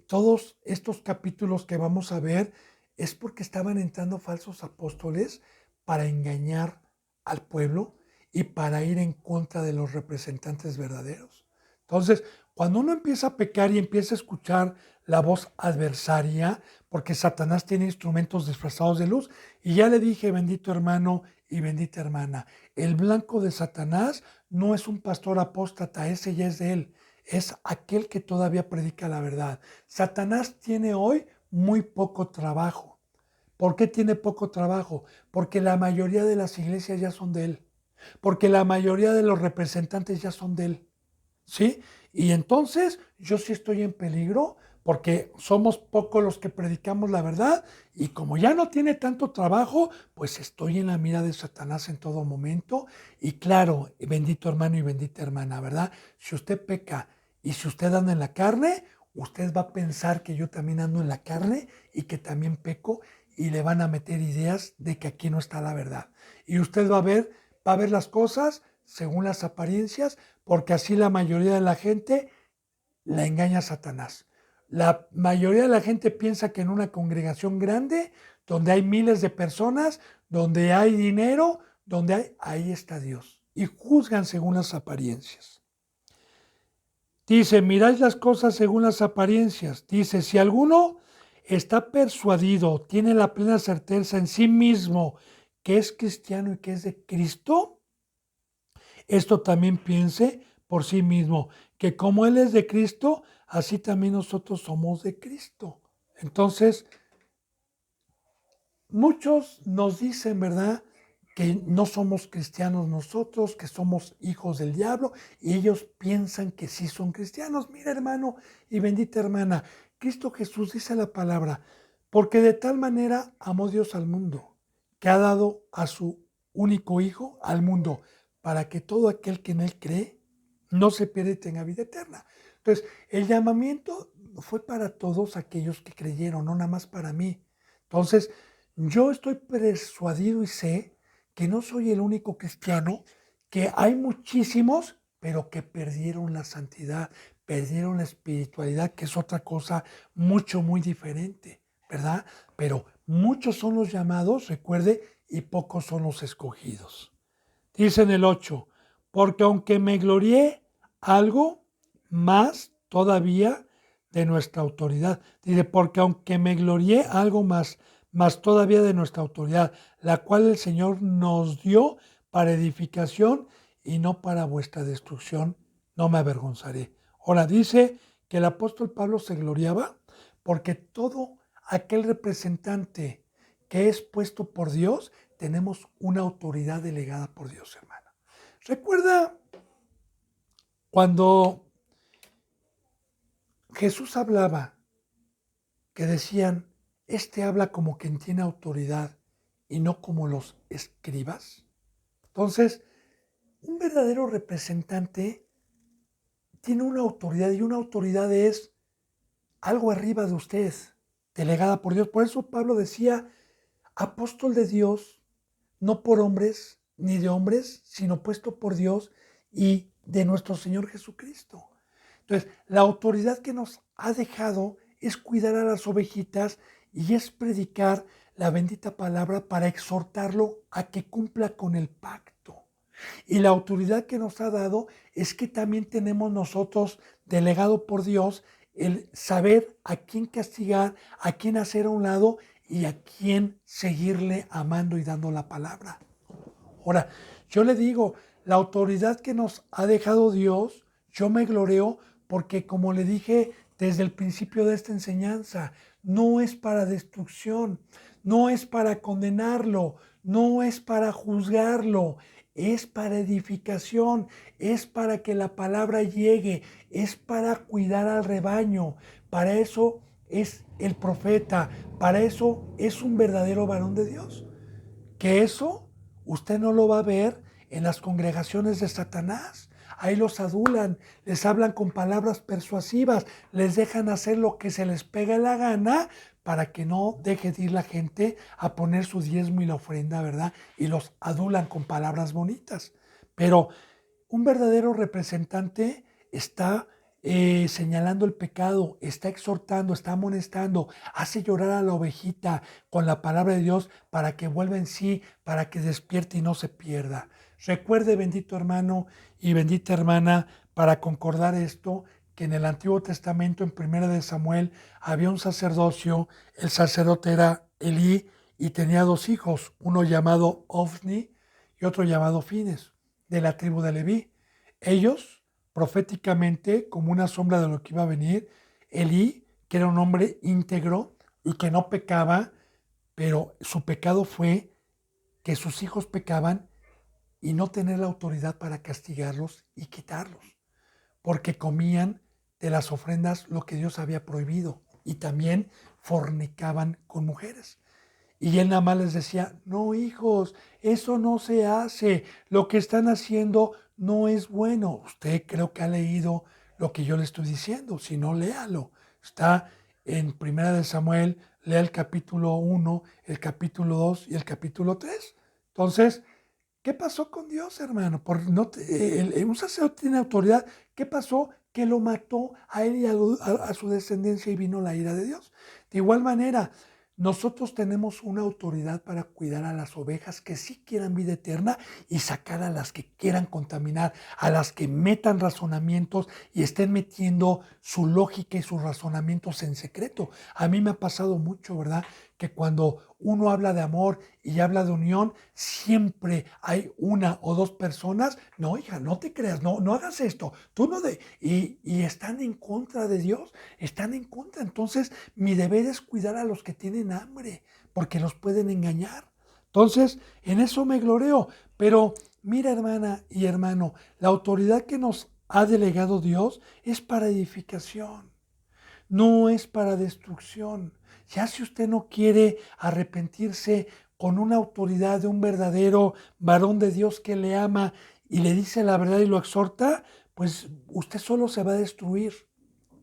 todos estos capítulos que vamos a ver es porque estaban entrando falsos apóstoles para engañar al pueblo y para ir en contra de los representantes verdaderos. Entonces, cuando uno empieza a pecar y empieza a escuchar la voz adversaria, porque Satanás tiene instrumentos disfrazados de luz, y ya le dije, bendito hermano y bendita hermana, el blanco de Satanás no es un pastor apóstata, ese ya es de él, es aquel que todavía predica la verdad. Satanás tiene hoy muy poco trabajo. ¿Por qué tiene poco trabajo? Porque la mayoría de las iglesias ya son de él, porque la mayoría de los representantes ya son de él. ¿Sí? Y entonces yo sí estoy en peligro porque somos pocos los que predicamos la verdad y como ya no tiene tanto trabajo, pues estoy en la mira de Satanás en todo momento. Y claro, bendito hermano y bendita hermana, ¿verdad? Si usted peca y si usted anda en la carne, usted va a pensar que yo también ando en la carne y que también peco y le van a meter ideas de que aquí no está la verdad. Y usted va a ver las cosas según las apariencias, porque así la mayoría de la gente la engaña a Satanás. La mayoría de la gente piensa que en una congregación grande, donde hay miles de personas, donde hay dinero, ahí está Dios. Y juzgan según las apariencias. Dice, miráis las cosas según las apariencias. Dice, si alguno está persuadido, tiene la plena certeza en sí mismo que es cristiano y que es de Cristo, esto también piense por sí mismo, que como Él es de Cristo, así también nosotros somos de Cristo. Entonces, muchos nos dicen, ¿verdad?, que no somos cristianos nosotros, que somos hijos del diablo, y ellos piensan que sí son cristianos. Mira, hermano y bendita hermana, Cristo Jesús dice la palabra, porque de tal manera amó Dios al mundo, que ha dado a su único hijo al mundo, para que todo aquel que en Él cree no se pierda y tenga vida eterna. Entonces, el llamamiento fue para todos aquellos que creyeron, no nada más para mí. Entonces, yo estoy persuadido y sé que no soy el único cristiano, que hay muchísimos, pero que perdieron la santidad, perdieron la espiritualidad, que es otra cosa muy diferente, ¿verdad? Pero muchos son los llamados, recuerde, y pocos son los escogidos. Dice en el 8, porque aunque me glorié algo más todavía de nuestra autoridad. Dice, porque aunque me glorié algo más todavía de nuestra autoridad, la cual el Señor nos dio para edificación y no para vuestra destrucción, no me avergonzaré. Ahora dice que el apóstol Pablo se gloriaba porque todo aquel representante que es puesto por Dios, tenemos una autoridad delegada por Dios, hermano. Recuerda cuando Jesús hablaba, que decían, este habla como quien tiene autoridad y no como los escribas. Entonces, un verdadero representante tiene una autoridad y una autoridad es algo arriba de usted, delegada por Dios. Por eso Pablo decía, apóstol de Dios, no por hombres ni de hombres, sino puesto por Dios y de nuestro Señor Jesucristo. Entonces, la autoridad que nos ha dejado es cuidar a las ovejitas y es predicar la bendita palabra para exhortarlo a que cumpla con el pacto. Y la autoridad que nos ha dado es que también tenemos nosotros, delegado por Dios, el saber a quién castigar, a quién hacer a un lado y a quién seguirle amando y dando la palabra. Ahora, yo le digo, la autoridad que nos ha dejado Dios, yo me gloreo porque, como le dije desde el principio de esta enseñanza, no es para destrucción, no es para condenarlo, no es para juzgarlo, es para edificación, es para que la palabra llegue, es para cuidar al rebaño. Para eso es el profeta, para eso es un verdadero varón de Dios. Que eso usted no lo va a ver en las congregaciones de Satanás. Ahí los adulan, les hablan con palabras persuasivas, les dejan hacer lo que se les pega la gana para que no deje de ir la gente a poner su diezmo y la ofrenda, ¿verdad? Y los adulan con palabras bonitas. Pero un verdadero representante está señalando el pecado, está exhortando, está amonestando, hace llorar a la ovejita con la palabra de Dios para que vuelva en sí, para que despierte y no se pierda. Recuerde, bendito hermano y bendita hermana, para concordar esto, que en el Antiguo Testamento, en 1 Samuel, había un sacerdocio, el sacerdote era Elí y tenía dos hijos, uno llamado Ofni y otro llamado Fines, de la tribu de Leví. Ellos, proféticamente, como una sombra de lo que iba a venir, Elí, que era un hombre íntegro y que no pecaba, pero su pecado fue que sus hijos pecaban y no tener la autoridad para castigarlos y quitarlos, porque comían de las ofrendas lo que Dios había prohibido y también fornicaban con mujeres. Y él nada más les decía, no hijos, eso no se hace, lo que están haciendo no es bueno. Usted creo que ha leído lo que yo le estoy diciendo, si no, léalo. Está en 1 Samuel, lea el capítulo 1, el capítulo 2 y el capítulo 3. Entonces, ¿qué pasó con Dios, hermano? Un sacerdote tiene autoridad. ¿Qué pasó? Que lo mató a él y a su descendencia y vino la ira de Dios. De igual manera, nosotros tenemos una autoridad para cuidar a las ovejas que sí quieran vida eterna y sacar a las que quieran contaminar, a las que metan razonamientos y estén metiendo su lógica y sus razonamientos en secreto. A mí me ha pasado mucho, ¿verdad? Que cuando uno habla de amor y habla de unión, siempre hay una o dos personas, no hija, no te creas, no hagas esto, tú no y están en contra de Dios, están en contra. Entonces mi deber es cuidar a los que tienen hambre, porque los pueden engañar. Entonces, en eso me gloreo. Pero mira, hermana y hermano, la autoridad que nos ha delegado Dios es para edificación, no es para destrucción. Ya si usted no quiere arrepentirse con una autoridad de un verdadero varón de Dios que le ama y le dice la verdad y lo exhorta, pues usted solo se va a destruir.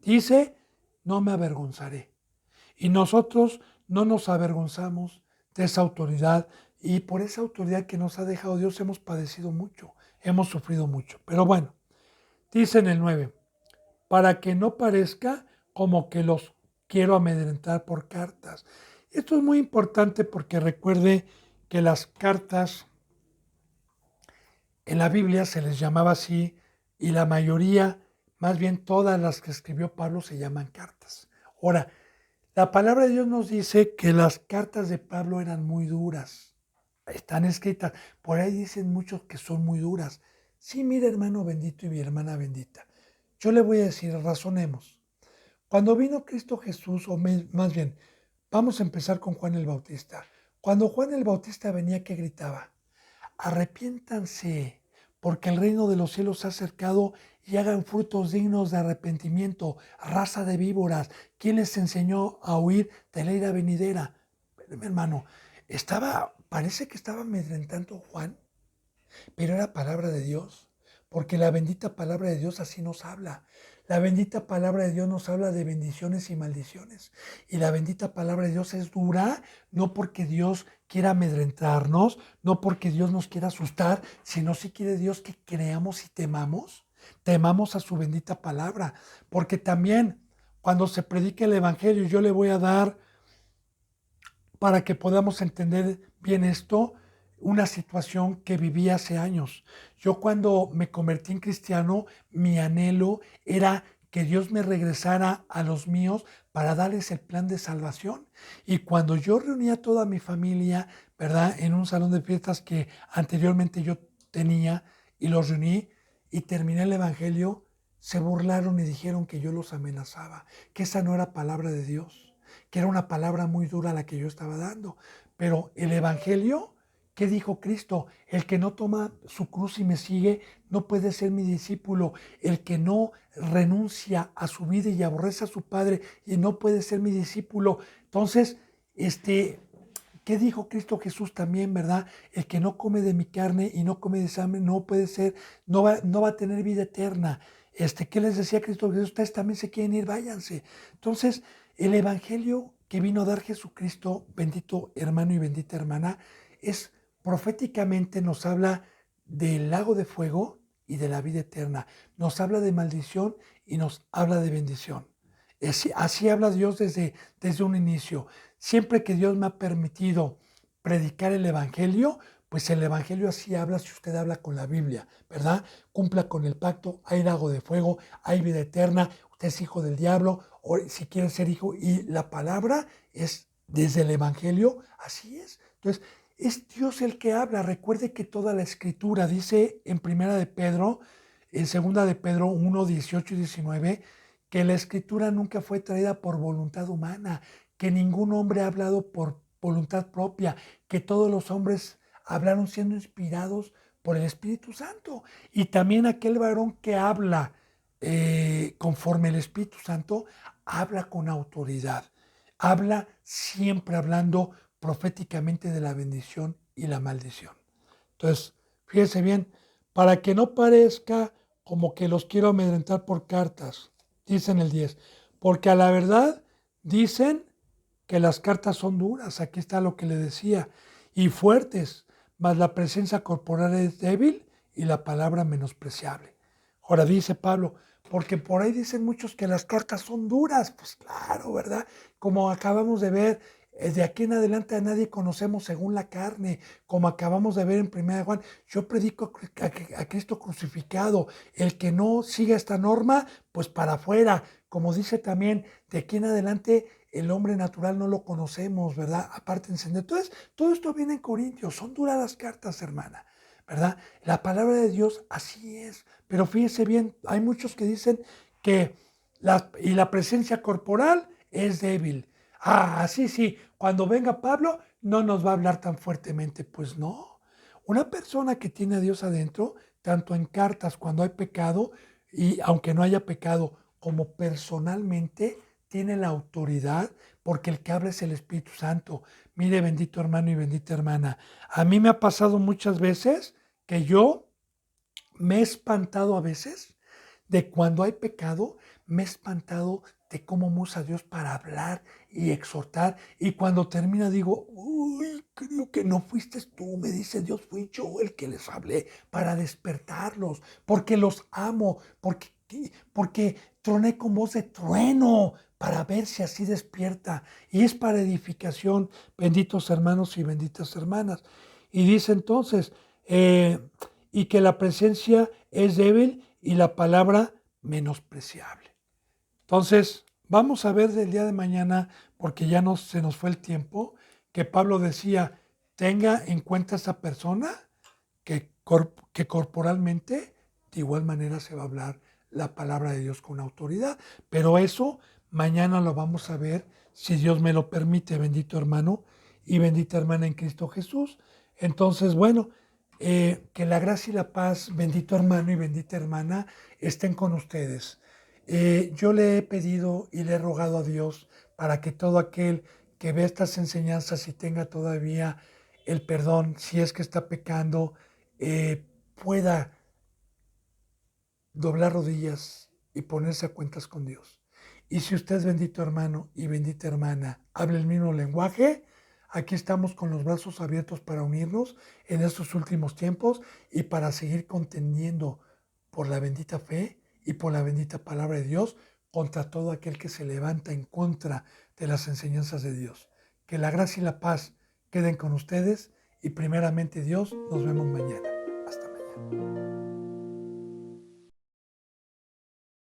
Dice, no me avergonzaré. Y nosotros no nos avergonzamos de esa autoridad y por esa autoridad que nos ha dejado Dios hemos padecido mucho, hemos sufrido mucho. Pero bueno, dice en el 9, para que no parezca como que los quiero amedrentar por cartas. Esto es muy importante porque recuerde que las cartas en la Biblia se les llamaba así y la mayoría, más bien todas las que escribió Pablo se llaman cartas. Ahora, la palabra de Dios nos dice que las cartas de Pablo eran muy duras. Están escritas. Por ahí dicen muchos que son muy duras. Sí, mira, hermano bendito y mi hermana bendita. Yo le voy a decir, razonemos. Cuando vino Cristo Jesús, más bien, vamos a empezar con Juan el Bautista. Cuando Juan el Bautista venía, ¿qué gritaba? Arrepiéntanse, porque el reino de los cielos se ha acercado y hagan frutos dignos de arrepentimiento, raza de víboras. ¿Quién les enseñó a huir de la ira venidera? Mi hermano, parece que estaba amedrentando Juan, pero era palabra de Dios, porque la bendita palabra de Dios así nos habla. La bendita palabra de Dios nos habla de bendiciones y maldiciones. Y la bendita palabra de Dios es dura, no porque Dios quiera amedrentarnos, no porque Dios nos quiera asustar, sino si quiere Dios que creamos y temamos a su bendita palabra. Porque también cuando se predica el Evangelio, yo le voy a dar, para que podamos entender bien esto, una situación que viví hace años. Yo cuando me convertí en cristiano, mi anhelo era que Dios me regresara a los míos para darles el plan de salvación. Y cuando yo reuní a toda mi familia, ¿verdad? En un salón de fiestas que anteriormente yo tenía y los reuní y terminé el evangelio, se burlaron y dijeron que yo los amenazaba, que esa no era palabra de Dios, que era una palabra muy dura la que yo estaba dando. Pero el evangelio, ¿qué dijo Cristo? El que no toma su cruz y me sigue no puede ser mi discípulo. El que no renuncia a su vida y aborrece a su padre y no puede ser mi discípulo. Entonces, ¿qué dijo Cristo Jesús también, verdad? El que no come de mi carne y no come de sangre no puede ser, no va a tener vida eterna. ¿Qué les decía Cristo Jesús? Ustedes también se quieren ir, váyanse. Entonces, el evangelio que vino a dar Jesucristo, bendito hermano y bendita hermana, es proféticamente nos habla del lago de fuego y de la vida eterna. Nos habla de maldición y nos habla de bendición. Así habla Dios desde un inicio. Siempre que Dios me ha permitido predicar el Evangelio, pues el Evangelio así habla si usted habla con la Biblia, ¿verdad? Cumpla con el pacto, hay lago de fuego, hay vida eterna, usted es hijo del diablo, o si quiere ser hijo, y la palabra es desde el Evangelio, así es. Entonces, es Dios el que habla. Recuerde que toda la escritura dice en primera de Pedro, en segunda de Pedro 1, 18 y 19, que la escritura nunca fue traída por voluntad humana, que ningún hombre ha hablado por voluntad propia, que todos los hombres hablaron siendo inspirados por el Espíritu Santo. Y también aquel varón que habla conforme el Espíritu Santo, habla con autoridad, habla siempre hablando proféticamente de la bendición y la maldición. Entonces, fíjese bien, para que no parezca como que los quiero amedrentar por cartas, dicen el 10, porque a la verdad dicen que las cartas son duras, aquí está lo que le decía, y fuertes, mas la presencia corporal es débil y la palabra menospreciable. Ahora dice Pablo, porque por ahí dicen muchos que las cartas son duras, pues claro, ¿verdad? Como acabamos de ver, de aquí en adelante a nadie conocemos según la carne, como acabamos de ver en 1 Juan, yo predico a Cristo crucificado, el que no siga esta norma, pues para afuera, como dice también, de aquí en adelante el hombre natural no lo conocemos, ¿verdad? Apártense. Entonces, todo esto viene en Corintios, son duras las cartas, hermana, ¿verdad? La palabra de Dios así es, pero fíjese bien, hay muchos que dicen que la presencia corporal es débil. Ah, sí, cuando venga Pablo no nos va a hablar tan fuertemente. Pues no, una persona que tiene a Dios adentro, tanto en cartas cuando hay pecado, y aunque no haya pecado, como personalmente, tiene la autoridad porque el que habla es el Espíritu Santo. Mire, bendito hermano y bendita hermana, a mí me ha pasado muchas veces que yo me he espantado a veces de cuando hay pecado, me he espantado de cómo usa Dios para hablar y exhortar. Y cuando termina digo, uy, creo que no fuiste tú, me dice Dios, fui yo el que les hablé para despertarlos, porque los amo, porque troné con voz de trueno para ver si así despierta. Y es para edificación, benditos hermanos y benditas hermanas. Y dice entonces, y que la presencia es débil y la palabra menospreciable. Entonces, vamos a ver del día de mañana, porque ya se nos fue el tiempo, que Pablo decía, tenga en cuenta esa persona que corporalmente de igual manera se va a hablar la palabra de Dios con autoridad. Pero eso mañana lo vamos a ver, si Dios me lo permite, bendito hermano y bendita hermana en Cristo Jesús. Entonces, bueno, que la gracia y la paz, bendito hermano y bendita hermana, estén con ustedes. Yo le he pedido y le he rogado a Dios para que todo aquel que ve estas enseñanzas y tenga todavía el perdón, si es que está pecando, pueda doblar rodillas y ponerse a cuentas con Dios. Y si usted es bendito hermano y bendita hermana, habla el mismo lenguaje, aquí estamos con los brazos abiertos para unirnos en estos últimos tiempos y para seguir contendiendo por la bendita fe y por la bendita palabra de Dios contra todo aquel que se levanta en contra de las enseñanzas de Dios. Que la gracia y la paz queden con ustedes y primeramente Dios, nos vemos mañana.